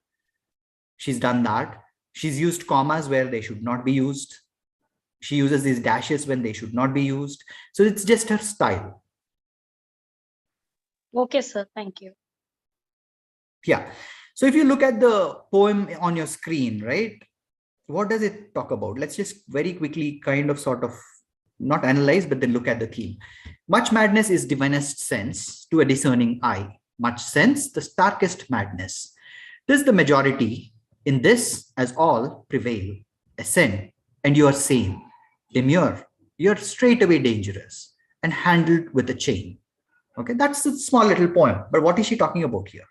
She's done that. She's used commas where they should not be used. She uses these dashes when they should not be used. So it's just her style. Okay, sir. Thank you. Yeah. So if you look at the poem on your screen, right, what does it talk about? Let's just very quickly kind of sort of not analyze, but then look at the theme. Much madness is divinest sense to a discerning eye. Much sense, the starkest madness. This the majority. In this, as all prevail, ascend, and you are sane. Demure, you're straightaway dangerous and handled with a chain. Okay, that's a small little poem. But what is she talking about here?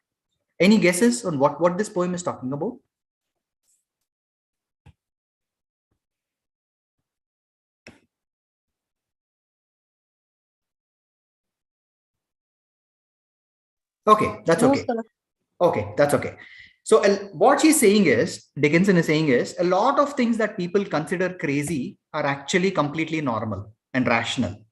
Any guesses on what this poem is talking about? Okay, that's okay. Okay, that's okay. So what she's saying is, Dickinson is saying is, a lot of things that people consider crazy are actually completely normal and rational.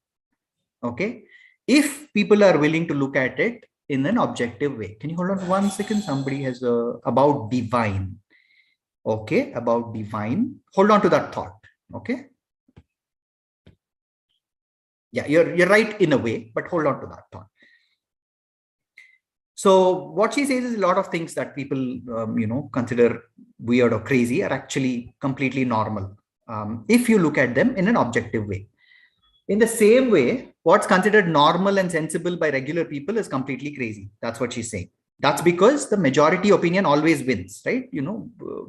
Okay, if people are willing to look at it in an objective way. Can you hold on 1 second? Somebody has about divine. Okay, about divine. Hold on to that thought. Okay. Yeah, you're right in a way, but hold on to that thought. So what she says is a lot of things that people, consider weird or crazy are actually completely normal if you look at them in an objective way. In the same way, what's considered normal and sensible by regular people is completely crazy. That's what she's saying. That's because the majority opinion always wins, right?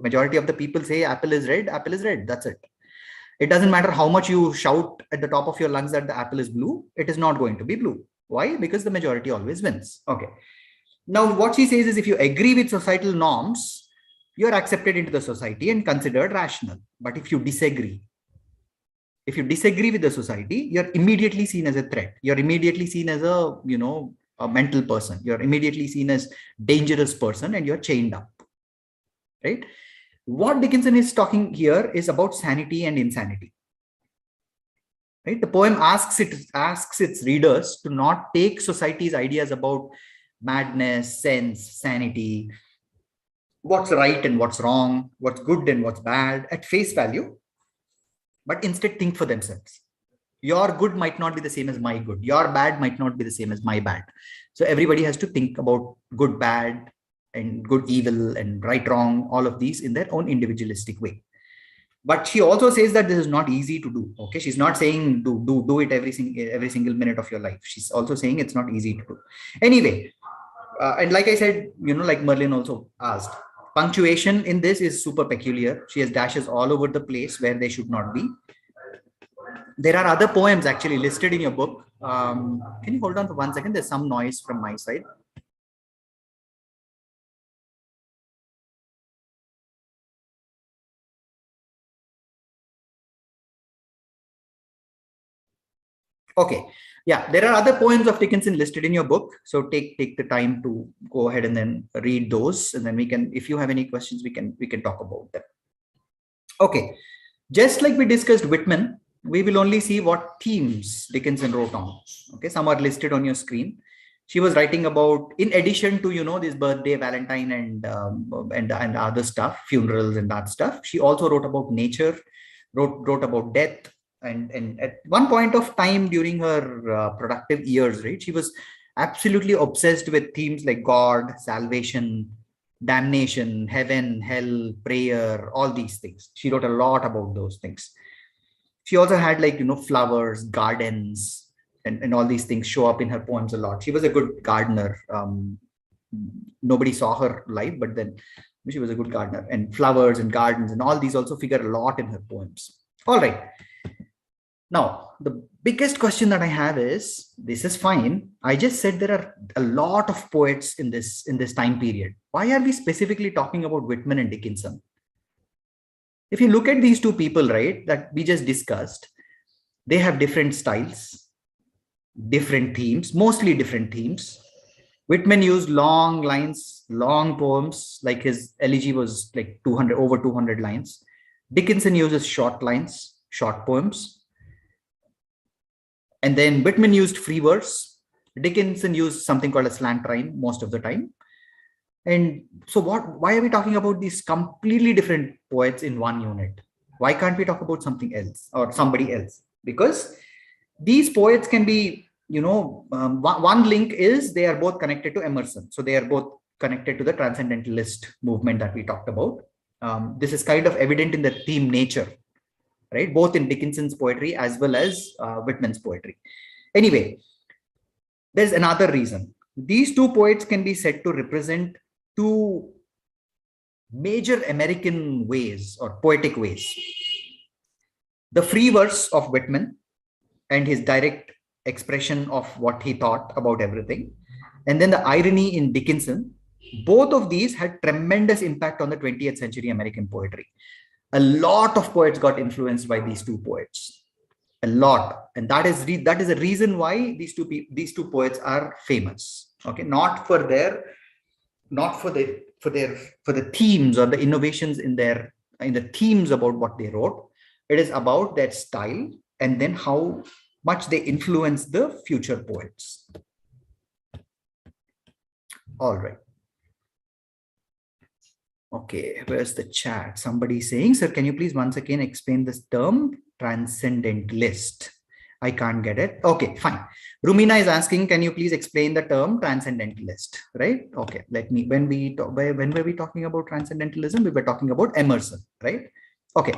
Majority of the people say apple is red, that's it. It doesn't matter how much you shout at the top of your lungs that the apple is blue, it is not going to be blue. Why? Because the majority always wins. Okay. Now, what she says is if you agree with societal norms, you're accepted into the society and considered rational. But if you disagree with the society, you're immediately seen as a threat. You're immediately seen as a mental person. You're immediately seen as dangerous person and you're chained up, right? What Dickinson is talking here is about sanity and insanity. Right? The poem asks its readers to not take society's ideas about madness, sense, sanity, what's right and what's wrong, what's good and what's bad at face value, but instead think for themselves. Your good might not be the same as my good. Your bad might not be the same as my bad. So everybody has to think about good, bad, and good, evil, and right, wrong, all of these in their own individualistic way. But she also says that this is not easy to do. Okay, she's not saying do it every single minute of your life. She's also saying it's not easy to do. Anyway, and like I said, like Merlin also asked, punctuation in this is super peculiar. She has dashes all over the place where they should not be. There are other poems actually listed in your book. Can you hold on for 1 second? There's some noise from my side. Okay. Yeah, there are other poems of Dickinson listed in your book. So take the time to go ahead and then read those. And then we can, if you have any questions, we can talk about them. Okay. Just like we discussed Whitman, we will only see what themes Dickinson wrote on. Okay, some are listed on your screen. She was writing about, in addition to this birthday, Valentine, and other stuff, funerals and that stuff. She also wrote about nature, wrote about death, and at one point of time during her productive years, right, she was absolutely obsessed with themes like God, salvation, damnation, heaven, hell, prayer, all these things. She wrote a lot about those things. She also had flowers, gardens, and all these things show up in her poems a lot. She was a good gardener. Nobody saw her live, but then she was a good gardener. And flowers and gardens and all these also figure a lot in her poems. All right. Now, the biggest question that I have is, this is fine. I just said there are a lot of poets in this time period. Why are we specifically talking about Whitman and Dickinson? If you look at these two people, right, that we just discussed, they have different styles, different themes, mostly different themes. Whitman used long lines, long poems, like his Elegy was like over 200 lines. Dickinson uses short lines, short poems. And then Whitman used free verse. Dickinson used something called a slant rhyme most of the time. And so why are we talking about these completely different poets in one unit? Why can't we talk about something else or somebody else? Because these poets can be, one link is they are both connected to Emerson. So they are both connected to the Transcendentalist movement that we talked about. This is kind of evident in the theme nature, right? Both in Dickinson's poetry as well as Whitman's poetry. Anyway, there's another reason. These two poets can be said to represent two major American ways or poetic ways. The free verse of Whitman and his direct expression of what he thought about everything. And then the irony in Dickinson. Both of these had tremendous impact on the 20th century American poetry. A lot of poets got influenced by these two poets. A lot. And that is a reason why these two poets are famous. Okay, not for the themes or the innovations in the themes about what they wrote. It is about their style and then how much they influence the future poets. All right. Okay, where's the chat? Somebody saying, sir, can you please once again explain this term transcendentalist? I can't get it. Okay, fine. Rumina is asking, can you please explain the term transcendentalist? Right? Okay, when were we talking about transcendentalism? We were talking about Emerson, right? Okay.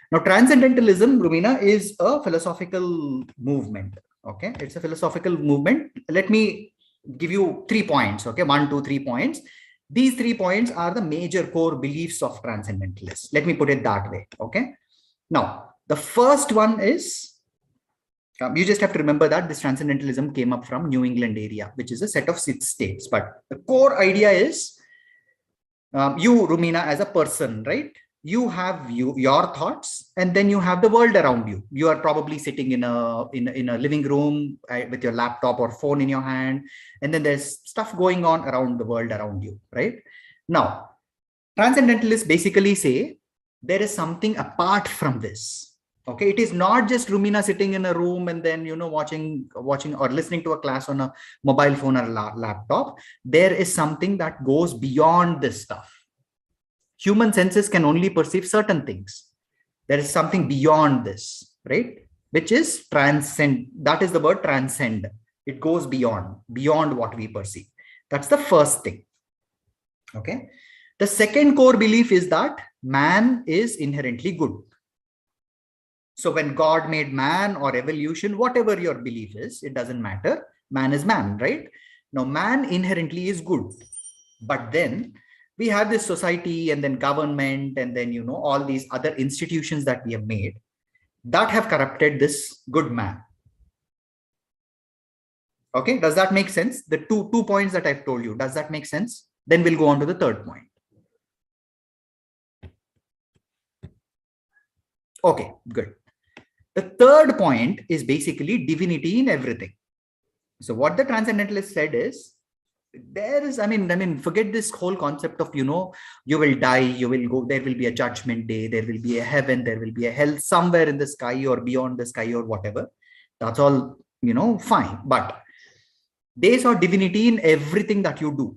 Now, transcendentalism, Rumina, is a philosophical movement. Okay, it's a philosophical movement. Let me give you 3 points. Okay, 1, 2, 3 points. These 3 points are the major core beliefs of transcendentalists. Let me put it that way. Okay. Now, the first one is, you just have to remember that this transcendentalism came up from New England area, which is a set of 6 states. But the core idea is you, Rumina, as a person, right? You have your thoughts, and then you have the world around you. You are probably sitting in a living room with your laptop or phone in your hand, and then there's stuff going on around the world around you, right? Now, transcendentalists basically say there is something apart from this. Okay, it is not just Rumina sitting in a room and then, watching or listening to a class on a mobile phone or laptop. There is something that goes beyond this stuff. Human senses can only perceive certain things. There is something beyond this, right? Which is transcend. That is the word transcend. It goes beyond what we perceive. That's the first thing. Okay. The second core belief is that man is inherently good. So when God made man or evolution, whatever your belief is, it doesn't matter. Man is man, right? Now, man inherently is good. But then we have this society and then government and then, all these other institutions that we have made that have corrupted this good man. Okay, does that make sense? The two points that I've told you, does that make sense? Then we'll go on to the third point. Okay, good. The third point is basically divinity in everything. So what the Transcendentalist said is, there is, forget this whole concept of, you will die, you will go, there will be a judgment day, there will be a heaven, there will be a hell somewhere in the sky or beyond the sky or whatever. That's all, fine. But they saw divinity in everything that you do.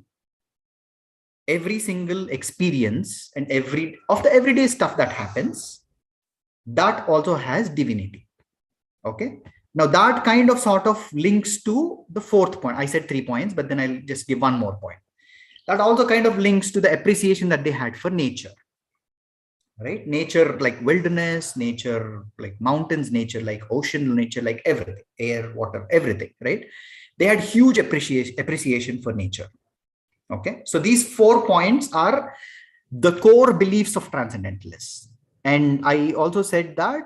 Every single experience and the everyday stuff that happens, that also has divinity. Okay. Now that kind of sort of links to the fourth point. I said 3 points, but then I'll just give one more point. That also kind of links to the appreciation that they had for nature, right? Nature like wilderness, nature like mountains, nature like ocean, nature like everything, air, water, everything, right? They had huge appreciation for nature. Okay. So these 4 points are the core beliefs of Transcendentalists. And I also said that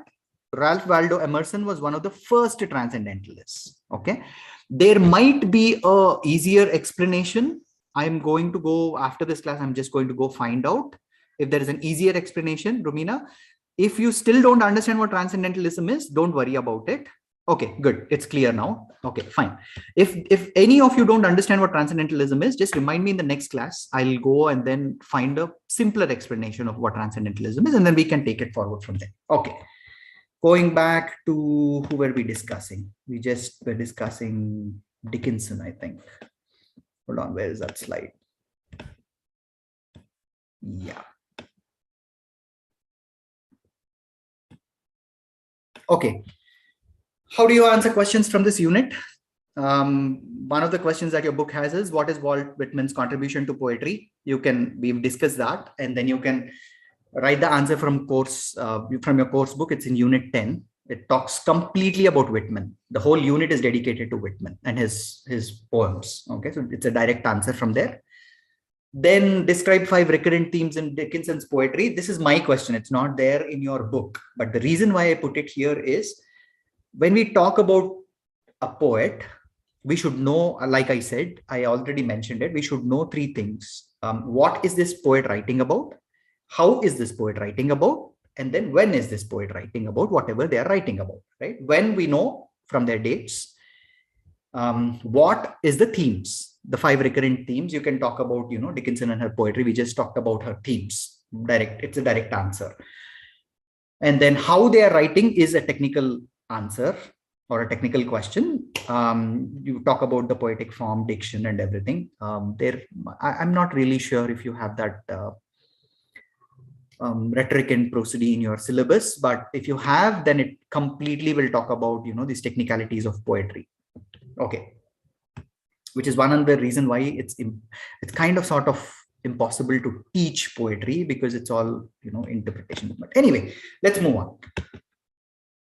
Ralph Waldo Emerson was one of the first Transcendentalists. Okay. There might be a easier explanation. I'm going to go after this class. I'm just going to go find out if there is an easier explanation. Rumina, if you still don't understand what Transcendentalism is, don't worry about it. Okay, good. It's clear now. Okay, fine. If any of you don't understand what Transcendentalism is, just remind me in the next class. I'll go and then find a simpler explanation of what Transcendentalism is, and then we can take it forward from there. Okay. Going back to who were we discussing? We just were discussing Dickinson, I think. Hold on, where is that slide? Yeah. Okay. How do you answer questions from this unit? One of the questions that your book has is, what is Walt Whitman's contribution to poetry? We've discussed that, and then you can write the answer from your course book. It's in unit 10. It talks completely about Whitman. The whole unit is dedicated to Whitman and his poems. Okay, so it's a direct answer from there. Then describe 5 recurrent themes in Dickinson's poetry. This is my question. It's not there in your book, but the reason why I put it here is, when we talk about a poet, we should know, like I said, I already mentioned it, we should know 3 things. What is this poet writing about? How is this poet writing about? And then when is this poet writing about whatever they are writing about, right? When we know from their dates, what is the themes, the 5 recurrent themes. You can talk about, Dickinson and her poetry. We just talked about her themes. It's a direct answer. And then how they are writing is a technical answer or a technical question. You talk about the poetic form, diction, and everything. I'm not really sure if you have that rhetoric and prosody in your syllabus, but if you have, then it completely will talk about these technicalities of poetry. Okay, which is one of the reason why it's kind of sort of impossible to teach poetry, because it's all interpretation. But anyway, let's move on.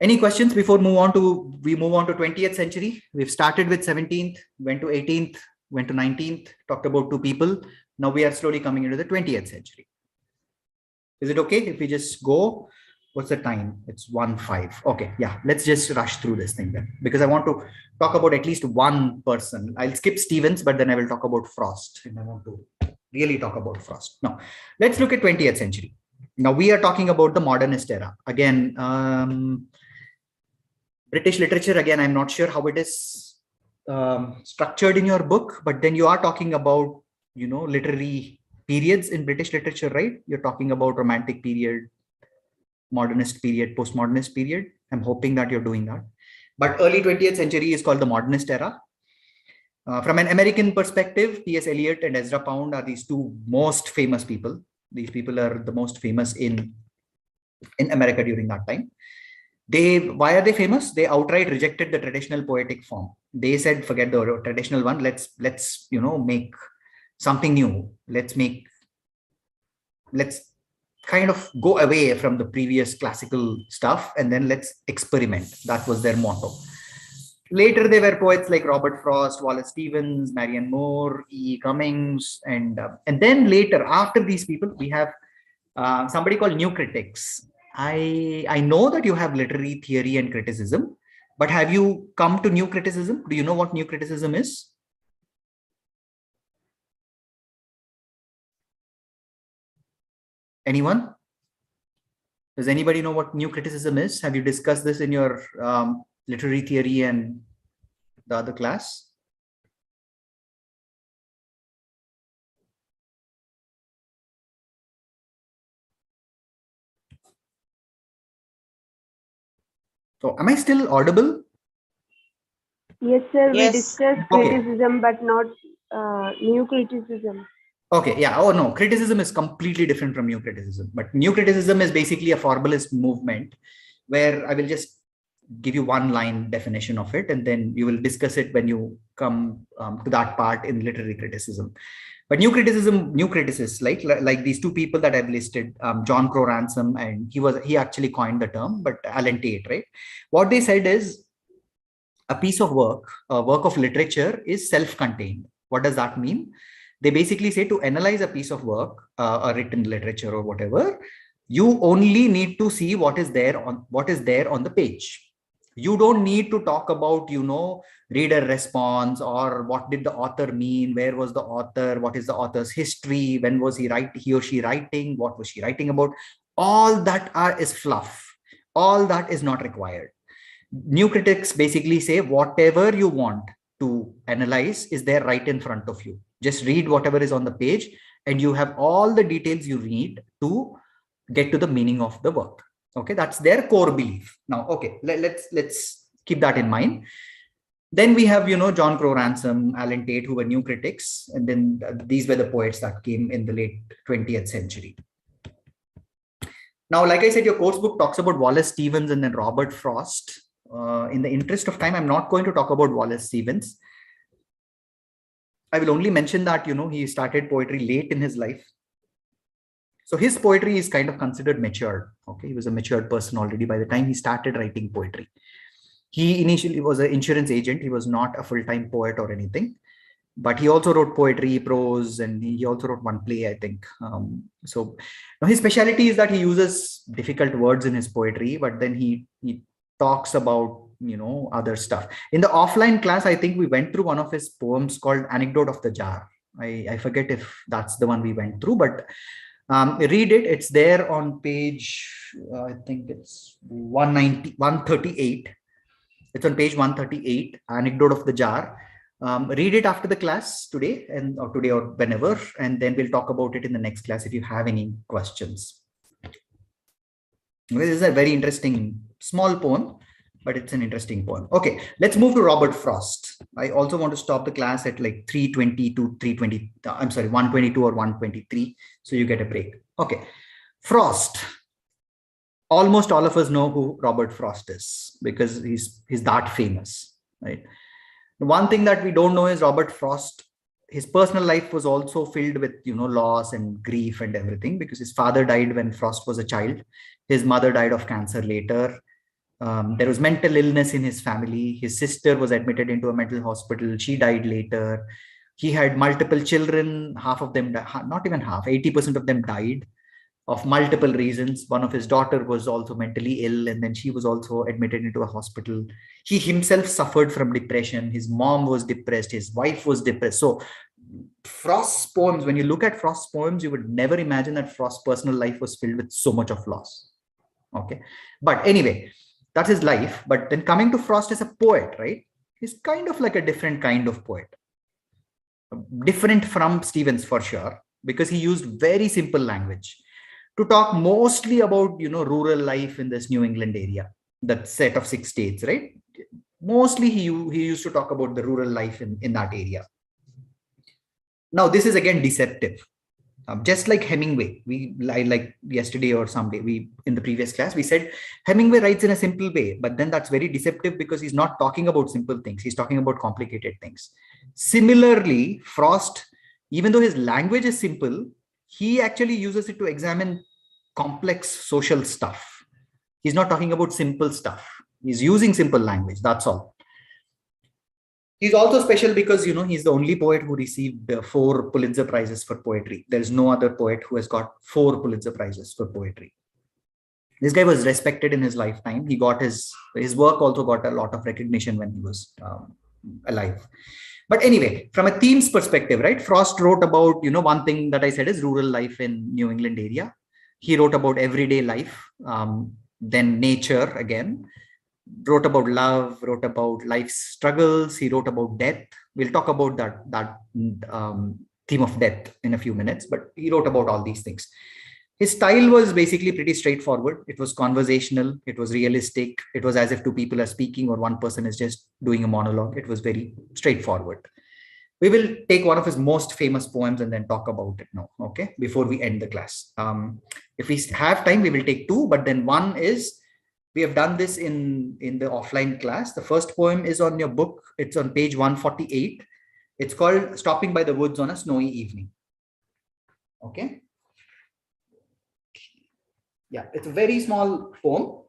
Any questions before we move on to 20th century? We've started with 17th, went to 18th, went to 19th, talked about 2 people. Now we are slowly coming into the 20th century. Is it okay if we just go? What's the time? It's 1:05. Okay, yeah, let's just rush through this thing then, because I want to talk about at least one person. I'll skip Stevens, but then I will talk about Frost, and I want to really talk about Frost. Now, let's look at 20th century. Now we are talking about the modernist era. Again, British literature, again, I'm not sure how it is structured in your book, but then you are talking about, literary periods in British literature, right? You're talking about Romantic period, modernist period, postmodernist period. I'm hoping that you're doing that. But early 20th century is called the modernist era. From an American perspective, T.S. Eliot and Ezra Pound are these two most famous people. These people are the most famous in America during that time. Why are they famous? They outright rejected the traditional poetic form. They said, forget the traditional one. Let's make something new. Let's kind of go away from the previous classical stuff, and then let's experiment. That was their motto. Later, there were poets like Robert Frost, Wallace Stevens, Marianne Moore, E. Cummings, and then later, after these people, we have somebody called New Critics. I know that you have literary theory and criticism, but have you come to New Criticism? Do you know what New Criticism is? Anyone? Does anybody know what New Criticism is? Have you discussed this in your literary theory and the other class? So am I still audible? Yes, sir. Yes. We discussed Okay. criticism, but not new criticism. Okay, yeah. Oh no, criticism is completely different from New Criticism. But New Criticism is basically a formalist movement where I will just give you one line definition of it, and then you will discuss it when you come to that part in literary criticism. But New Criticists, like these two people that I've listed, John Crow Ransom, and he actually coined the term, but Alan Tate, right? What they said is a piece of work, a work of literature is self-contained. What does that mean? They basically say to analyze a piece of work, a written literature or whatever, you only need to see what is there on the page. You don't need to talk about, reader response or what did the author mean, where was the author, what is the author's history, when was he or she writing, what was she writing about. All that is fluff. All that is not required. New critics basically say whatever you want to analyze is there right in front of you. Just read whatever is on the page and you have all the details you need to get to the meaning of the work. Okay, that's their core belief. Now, okay, let's keep that in mind. Then we have, John Crow Ransom, Alan Tate, who were New Critics. And then these were the poets that came in the late 20th century. Now, like I said, your course book talks about Wallace Stevens and then Robert Frost. In the interest of time, I'm not going to talk about Wallace Stevens. I will only mention that, he started poetry late in his life. So his poetry is kind of considered matured. Okay, he was a matured person already by the time he started writing poetry. He initially was an insurance agent. He was not a full-time poet or anything, but he also wrote poetry, prose, and he also wrote one play, I think. So now his specialty is that he uses difficult words in his poetry, but then he talks about, other stuff. In the offline class, I think we went through one of his poems called Anecdote of the Jar. I forget if that's the one we went through, but read it. It's there on page, I think it's 138. It's on page 138, Anecdote of the Jar. Read it after the class today or whenever, and then we'll talk about it in the next class if you have any questions. This is a very interesting small poem, but it's an interesting poem. Okay, let's move to Robert Frost. I also want to stop the class at like 3:20 to 3:20. I'm sorry, 1:22 or 1:23. So you get a break. Okay, Frost. Almost all of us know who Robert Frost is because he's that famous, right? The one thing that we don't know is Robert Frost. His personal life was also filled with, loss and grief and everything because his father died when Frost was a child. His mother died of cancer later. There was mental illness in his family. His sister was admitted into a mental hospital. She died later. He had multiple children. Half of them, not even half, 80% of them died of multiple reasons. One of his daughter was also mentally ill, and then she was also admitted into a hospital. He himself suffered from depression. His mom was depressed. His wife was depressed. So Frost's poems, when you look at Frost's poems, you would never imagine that Frost's personal life was filled with so much of loss. Okay. But anyway, that's his life. But then coming to Frost as a poet, right? He's kind of like a different kind of poet. Different from Stevens for sure, because he used very simple language. to talk mostly about, rural life in this New England area, that set of 6 states, right? Mostly he used to talk about the rural life in that area. Now, this is again deceptive. Just like Hemingway, like yesterday or someday, in the previous class, we said Hemingway writes in a simple way, but then that's very deceptive because he's not talking about simple things. He's talking about complicated things. Similarly, Frost, even though his language is simple, he actually uses it to examine complex social stuff. He's not talking about simple stuff. He's using simple language. That's all. He's also special because, he's the only poet who received 4 Pulitzer Prizes for poetry. There's no other poet who has got 4 Pulitzer Prizes for poetry. This guy was respected in his lifetime. He got his work also got a lot of recognition when he was alive. But anyway, from a themes perspective, right? Frost wrote about, one thing that I said is rural life in New England area. He wrote about everyday life, then nature again. Wrote about love, wrote about life's struggles. He wrote about death. We'll talk about that theme of death in a few minutes, but he wrote about all these things. His style was basically pretty straightforward. It was conversational. It was realistic. It was as if 2 people are speaking or one person is just doing a monologue. It was very straightforward. We will take one of his most famous poems and then talk about it now, okay, before we end the class. If we have time, we will take 2, but then one is, we have done this in the offline class. The first poem is on your book. It's on page 148. It's called Stopping by the Woods on a Snowy Evening. Okay. Yeah, it's a very small poem.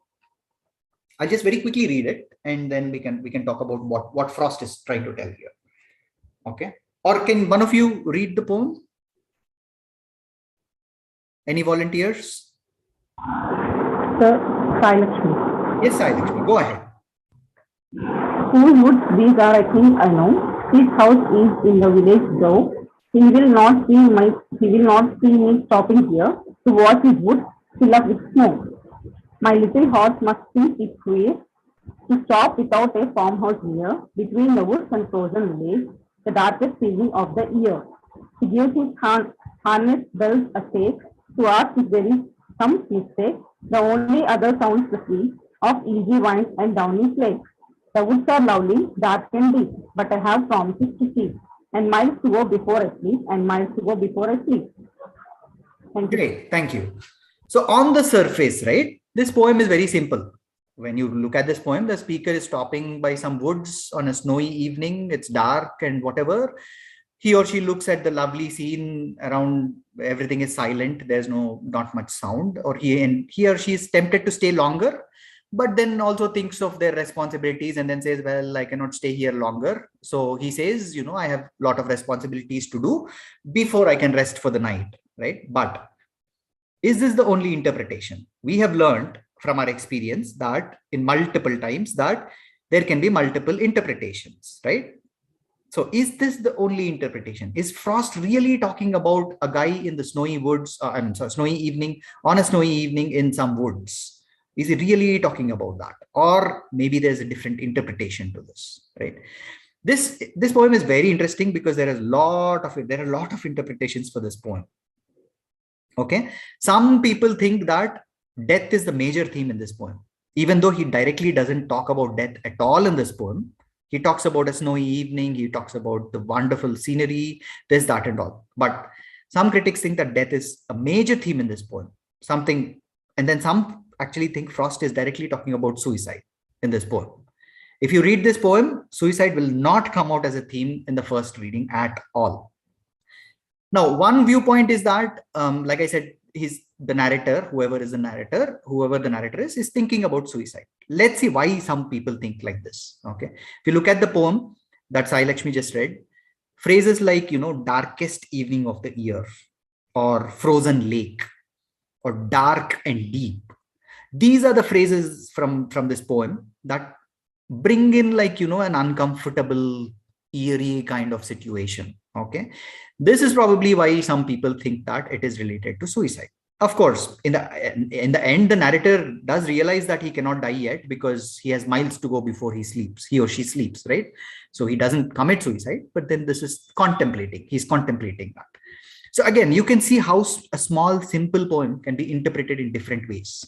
I'll just very quickly read it, and then we can talk about what Frost is trying to tell here. Okay. Or can one of you read the poem? Any volunteers? Sir, Sailakshmi. Yes, Sailakshmi, go ahead. Whose woods these are, I think I know. His house is in the village though. He will not see me stopping here to watch his woods fill up with snow. My little horse must think it queer to stop without a farmhouse near, between the woods and frozen village, the darkest evening of the year. He gives his harness bells a shake to ask if there is some mistake. The only other sounds the sweet of easy vines and downy flakes. The woods are lovely, dark and deep, but I have promises to keep, and miles to go before I sleep, and miles to go before I sleep. Thank you. Great, thank you. So on the surface, right, this poem is very simple. When you look at this poem, the speaker is stopping by some woods on a snowy evening. It's dark and whatever. He or she looks at the lovely scene around. Everything is silent. There's not much sound. Or he or she is tempted to stay longer, but then also thinks of their responsibilities and then says, well, I cannot stay here longer. So he says, I have a lot of responsibilities to do before I can rest for the night, right? But is this the only interpretation? We have learned from our experience that in multiple times that there can be multiple interpretations, right? So is this the only interpretation? Is Frost really talking about a guy in the snowy woods, snowy evening, on a snowy evening in some woods? Is he really talking about that? Or maybe there's a different interpretation to this, right? This poem is very interesting because there are a lot of interpretations for this poem. Okay. Some people think that death is the major theme in this poem, even though he directly doesn't talk about death at all in this poem. He talks about a snowy evening. He talks about the wonderful scenery, this, that, and all. But some critics think that death is a major theme in this poem. And then some actually think Frost is directly talking about suicide in this poem. If you read this poem, suicide will not come out as a theme in the first reading at all. Now, one viewpoint is that, like I said, the narrator, whoever the narrator is thinking about suicide. Let's see why some people think like this. Okay. If you look at the poem that Sai Lakshmi just read, phrases like, darkest evening of the year, or frozen lake, or dark and deep. These are the phrases from this poem that bring in an uncomfortable, eerie kind of situation. Okay. This is probably why some people think that it is related to suicide. Of course, in the end, the narrator does realize that he cannot die yet because he has miles to go before he or she sleeps, right? So he doesn't commit suicide, but then this is contemplating. He's contemplating that. So again, you can see how a small, simple poem can be interpreted in different ways,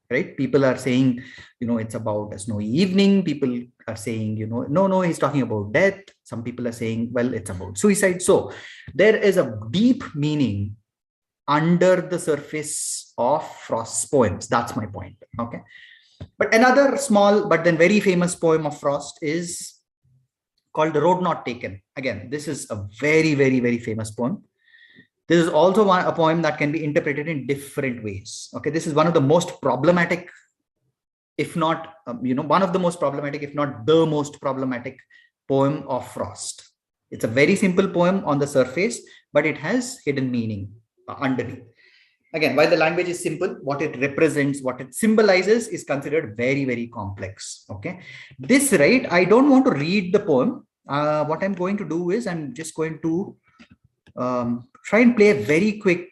right? People are saying, it's about a snowy evening. People are saying, no, he's talking about death. Some people are saying, well, it's about suicide. So there is a deep meaning under the surface of Frost's poems. That's my point. Okay. But another small, but then very famous poem of Frost is called The Road Not Taken. Again, this is a very, very, very famous poem. This is also a poem that can be interpreted in different ways. Okay. This is one of the most problematic, if not, one of the most problematic, if not the most problematic poem of Frost. It's a very simple poem on the surface, but it has hidden meaning underneath. Again, while the language is simple, what it represents, what it symbolizes is considered very, very complex. Okay. This, right, I don't want to read the poem. What I'm going to do is I'm just going to try and play a very quick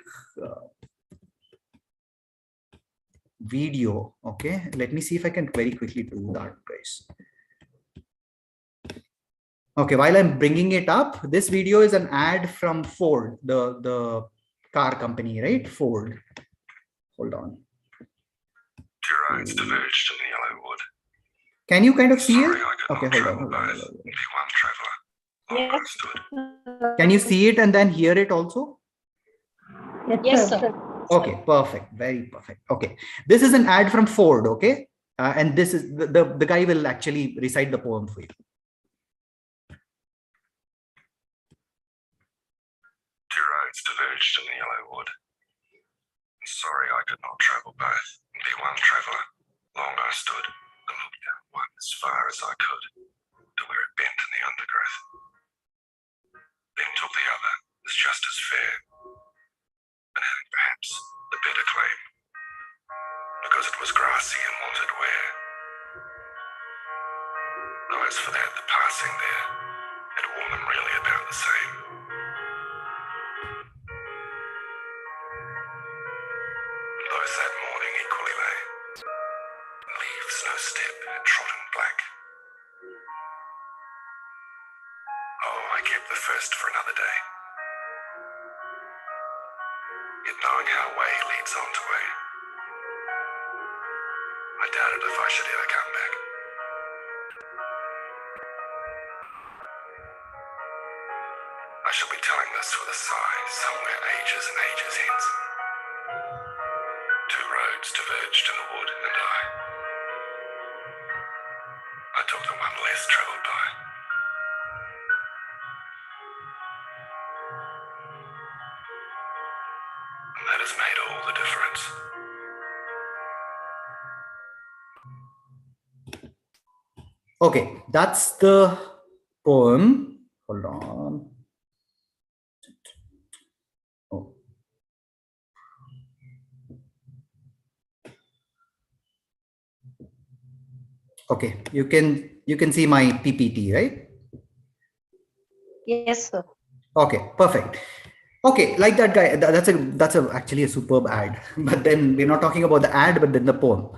video. Okay. Let me see if I can very quickly do that, guys. Okay. While I'm bringing it up, this video is an ad from Ford, the car company, right? Ford. Hold on. Two roads diverged in the yellow wood. Can you kind of see it? Sorry, I could Okay, not hold travel on. both. Be one traveller. Long I stood. Can you see it and then hear it also? Yes, sir. Okay, perfect. Very perfect. Okay. This is an ad from Ford, okay? And this is the guy will actually recite the poem for you. Two roads diverged in the yellow wood. Sorry, I could not travel both. Be one traveller. Long I stood and looked down one as far as I could, to where it bent in the undergrowth. Then took the other as just as fair, and having perhaps the better claim, because it was grassy and wanted wear. Though as for that, the passing there had worn them really about the same. Those that morning equally lay, leaves no step had trodden black. Oh, I kept the first for another day, yet knowing how way leads on to way, I doubted if I should ever come back. I shall be telling this with a sigh somewhere ages and ages hence. Two roads diverged in the wood, and I took the one less travelled by. And that has made all the difference. Okay, that's the poem. Hold on. Oh. Okay, you can see my PPT, right? Yes, sir. Okay, perfect. Okay, like that guy, that's actually a superb ad. But then we're not talking about the ad, but then the poem.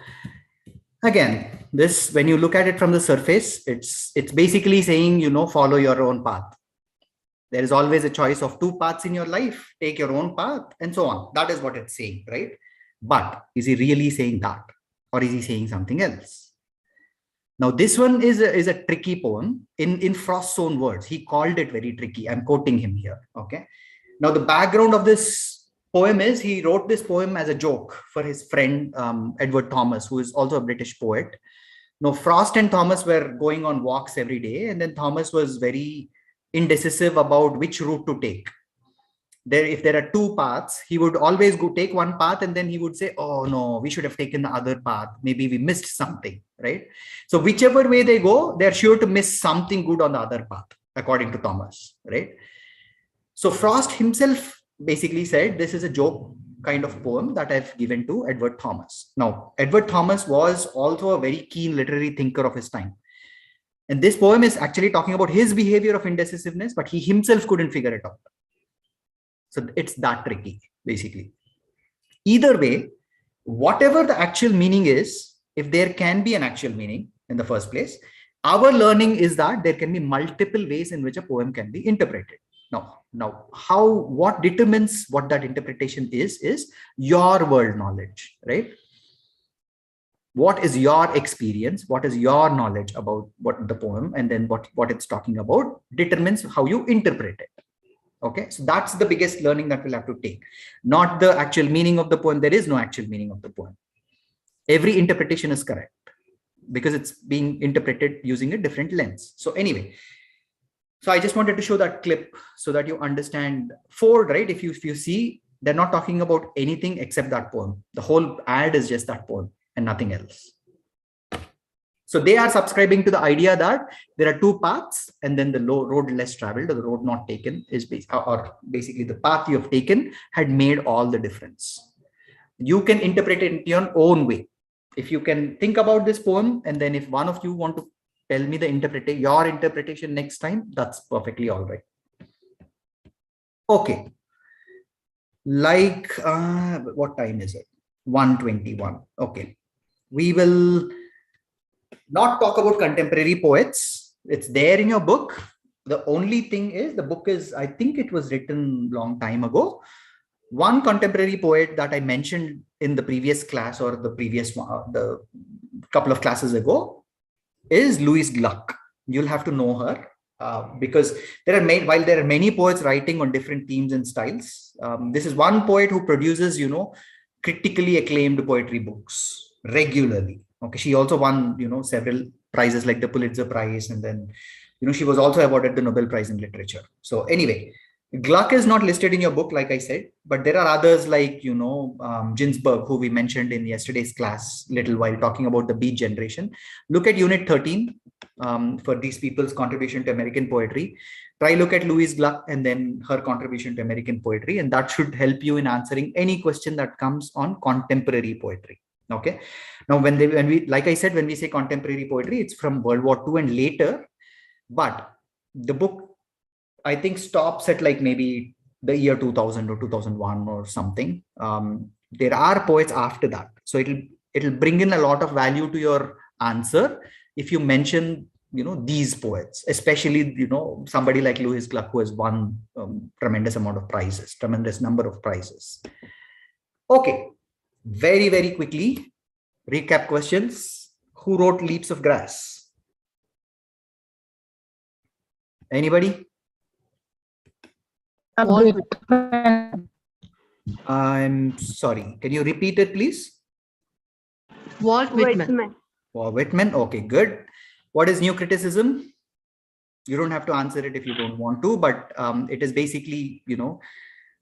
Again, this, when you look at it from the surface, it's basically saying, follow your own path. There is always a choice of two paths in your life. Take your own path and so on. That is what it's saying, right? But is he really saying that, or is he saying something else? Now, this one is a tricky poem in Frost's own words. He called it very tricky. I'm quoting him here. Okay. Now, the background of this poem is he wrote this poem as a joke for his friend, Edward Thomas, who is also a British poet. Now, Frost and Thomas were going on walks every day. And then Thomas was very indecisive about which route to take. If there are two paths, he would always go take one path and then he would say, oh no, we should have taken the other path. Maybe we missed something, right? So whichever way they go, they're sure to miss something good on the other path, according to Thomas, right? So Frost himself basically said, this is a joke kind of poem that I've given to Edward Thomas. Now, Edward Thomas was also a very keen literary thinker of his time. And this poem is actually talking about his behavior of indecisiveness, but he himself couldn't figure it out. So it's that tricky, basically. Either way, whatever the actual meaning is, if there can be an actual meaning in the first place, our learning is that there can be multiple ways in which a poem can be interpreted. Now, what determines what that interpretation is your world knowledge, right? What is your experience? What is your knowledge about what the poem and then what it's talking about determines how you interpret it. Okay, so that's the biggest learning that we'll have to take, not the actual meaning of the poem. There is no actual meaning of the poem. Every interpretation is correct because it's being interpreted using a different lens. So anyway, so I just wanted to show that clip so that you understand Ford, right? If you see, they're not talking about anything except that poem. The whole ad is just that poem and nothing else. So they are subscribing to the idea that there are two paths, and then the road less traveled or the road not taken is basically the path you have taken had made all the difference. You can interpret it in your own way. If you can think about this poem, and then if one of you want to tell me your interpretation next time, that's perfectly all right. Okay. Like, what time is it? 1:21. Okay. We will not talk about contemporary poets. It's there in your book. The only thing is the book is, I think it was written long time ago. One contemporary poet that I mentioned in the previous class or the previous one, the couple of classes ago, is Louise Gluck. You'll have to know her because while there are many poets writing on different themes and styles, this is one poet who produces, critically acclaimed poetry books regularly. Okay, she also won, several prizes like the Pulitzer Prize, and then, she was also awarded the Nobel Prize in Literature. So anyway, Gluck is not listed in your book, like I said, but there are others like, Ginsberg, who we mentioned in yesterday's class little while talking about the Beat Generation. Look at Unit 13 for these people's contribution to American poetry. Try look at Louise Gluck and then her contribution to American poetry, and that should help you in answering any question that comes on contemporary poetry. Okay. Now, when like I said, when we say contemporary poetry, it's from World War II and later, but the book, I think, stops at like maybe the year 2000 or 2001 or something. There are poets after that. So it'll bring in a lot of value to your answer if you mention, these poets, especially, somebody like Louise Gluck, who has won tremendous number of prizes. Okay. Very, very quickly, recap questions. Who wrote Leaves of Grass? Anybody? I'm sorry. Can you repeat it, please? Walt Whitman. Walt Whitman. Okay, good. What is new criticism? You don't have to answer it if you don't want to, but it is basically,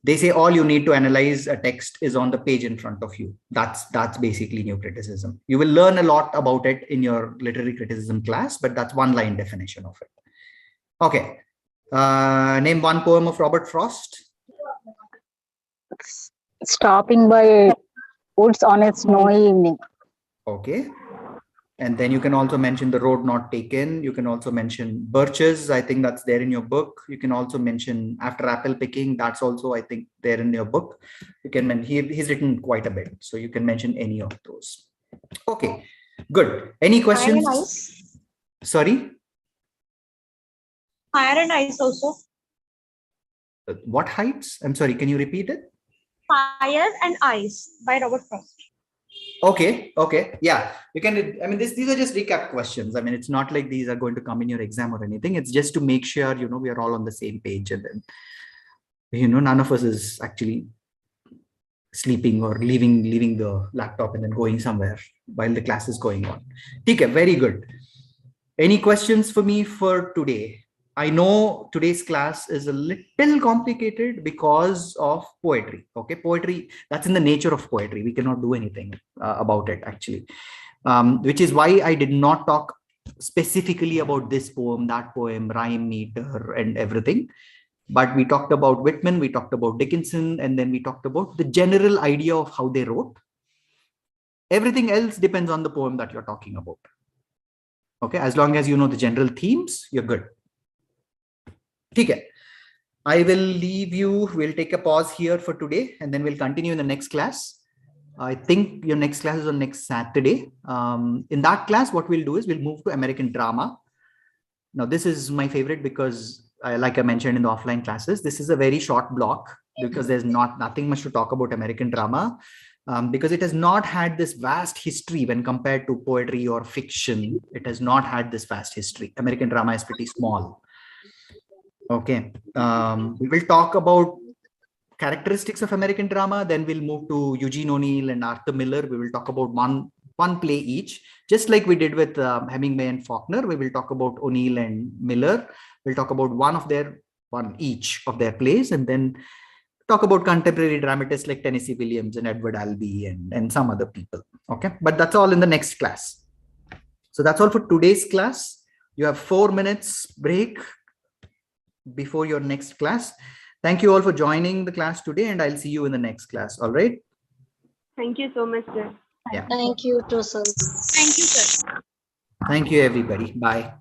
they say all you need to analyze a text is on the page in front of you. That's basically new criticism. You will learn a lot about it in your literary criticism class, but that's one line definition of it. Okay. Name one poem of Robert Frost. Stopping by woods on a snowy evening. Okay. And then you can also mention The Road Not Taken. You can also mention Birches. I think that's there in your book. You can also mention After Apple Picking. That's also, I think, there in your book. You can he's written quite a bit. So you can mention any of those. Okay, good. Any questions? Fire and Ice. Sorry? Fire and Ice also. What Heights? I'm sorry, can you repeat it? Fire and Ice by Robert Frost. Okay. Yeah, you can. I mean, these are just recap questions. I mean, it's not like these are going to come in your exam or anything. It's just to make sure, we are all on the same page, and then, none of us is actually sleeping or leaving the laptop and then going somewhere while the class is going on. Okay, very good. Any questions for me for today? I know today's class is a little complicated because of poetry. Okay, poetry, that's in the nature of poetry. We cannot do anything about it, actually, which is why I did not talk specifically about this poem, that poem, rhyme, meter, and everything. But we talked about Whitman, we talked about Dickinson, and then we talked about the general idea of how they wrote. Everything else depends on the poem that you're talking about. Okay, as long as you know the general themes, you're good. Okay, I will leave you. We'll take a pause here for today, and then we'll continue in the next class. I think your next class is on next Saturday. In that class, what we'll do is we'll move to American drama. Now, this is my favorite because like I mentioned in the offline classes, this is a very short block because there's nothing much to talk about American drama, because it has not had this vast history when compared to poetry or fiction. It has not had this vast history. American drama is pretty small. Okay. We will talk about characteristics of American drama. Then we'll move to Eugene O'Neill and Arthur Miller. We will talk about one play each, just like we did with Hemingway and Faulkner. We will talk about O'Neill and Miller. We'll talk about one each of their plays, and then talk about contemporary dramatists like Tennessee Williams and Edward Albee and some other people. Okay, but that's all in the next class. So that's all for today's class. You have 4 minutes break before your next class. Thank you all for joining the class today, and I'll see you in the next class. All right. Thank you so much, sir. Yeah. Thank you, sir. Thank you, sir. Thank you, everybody. Bye.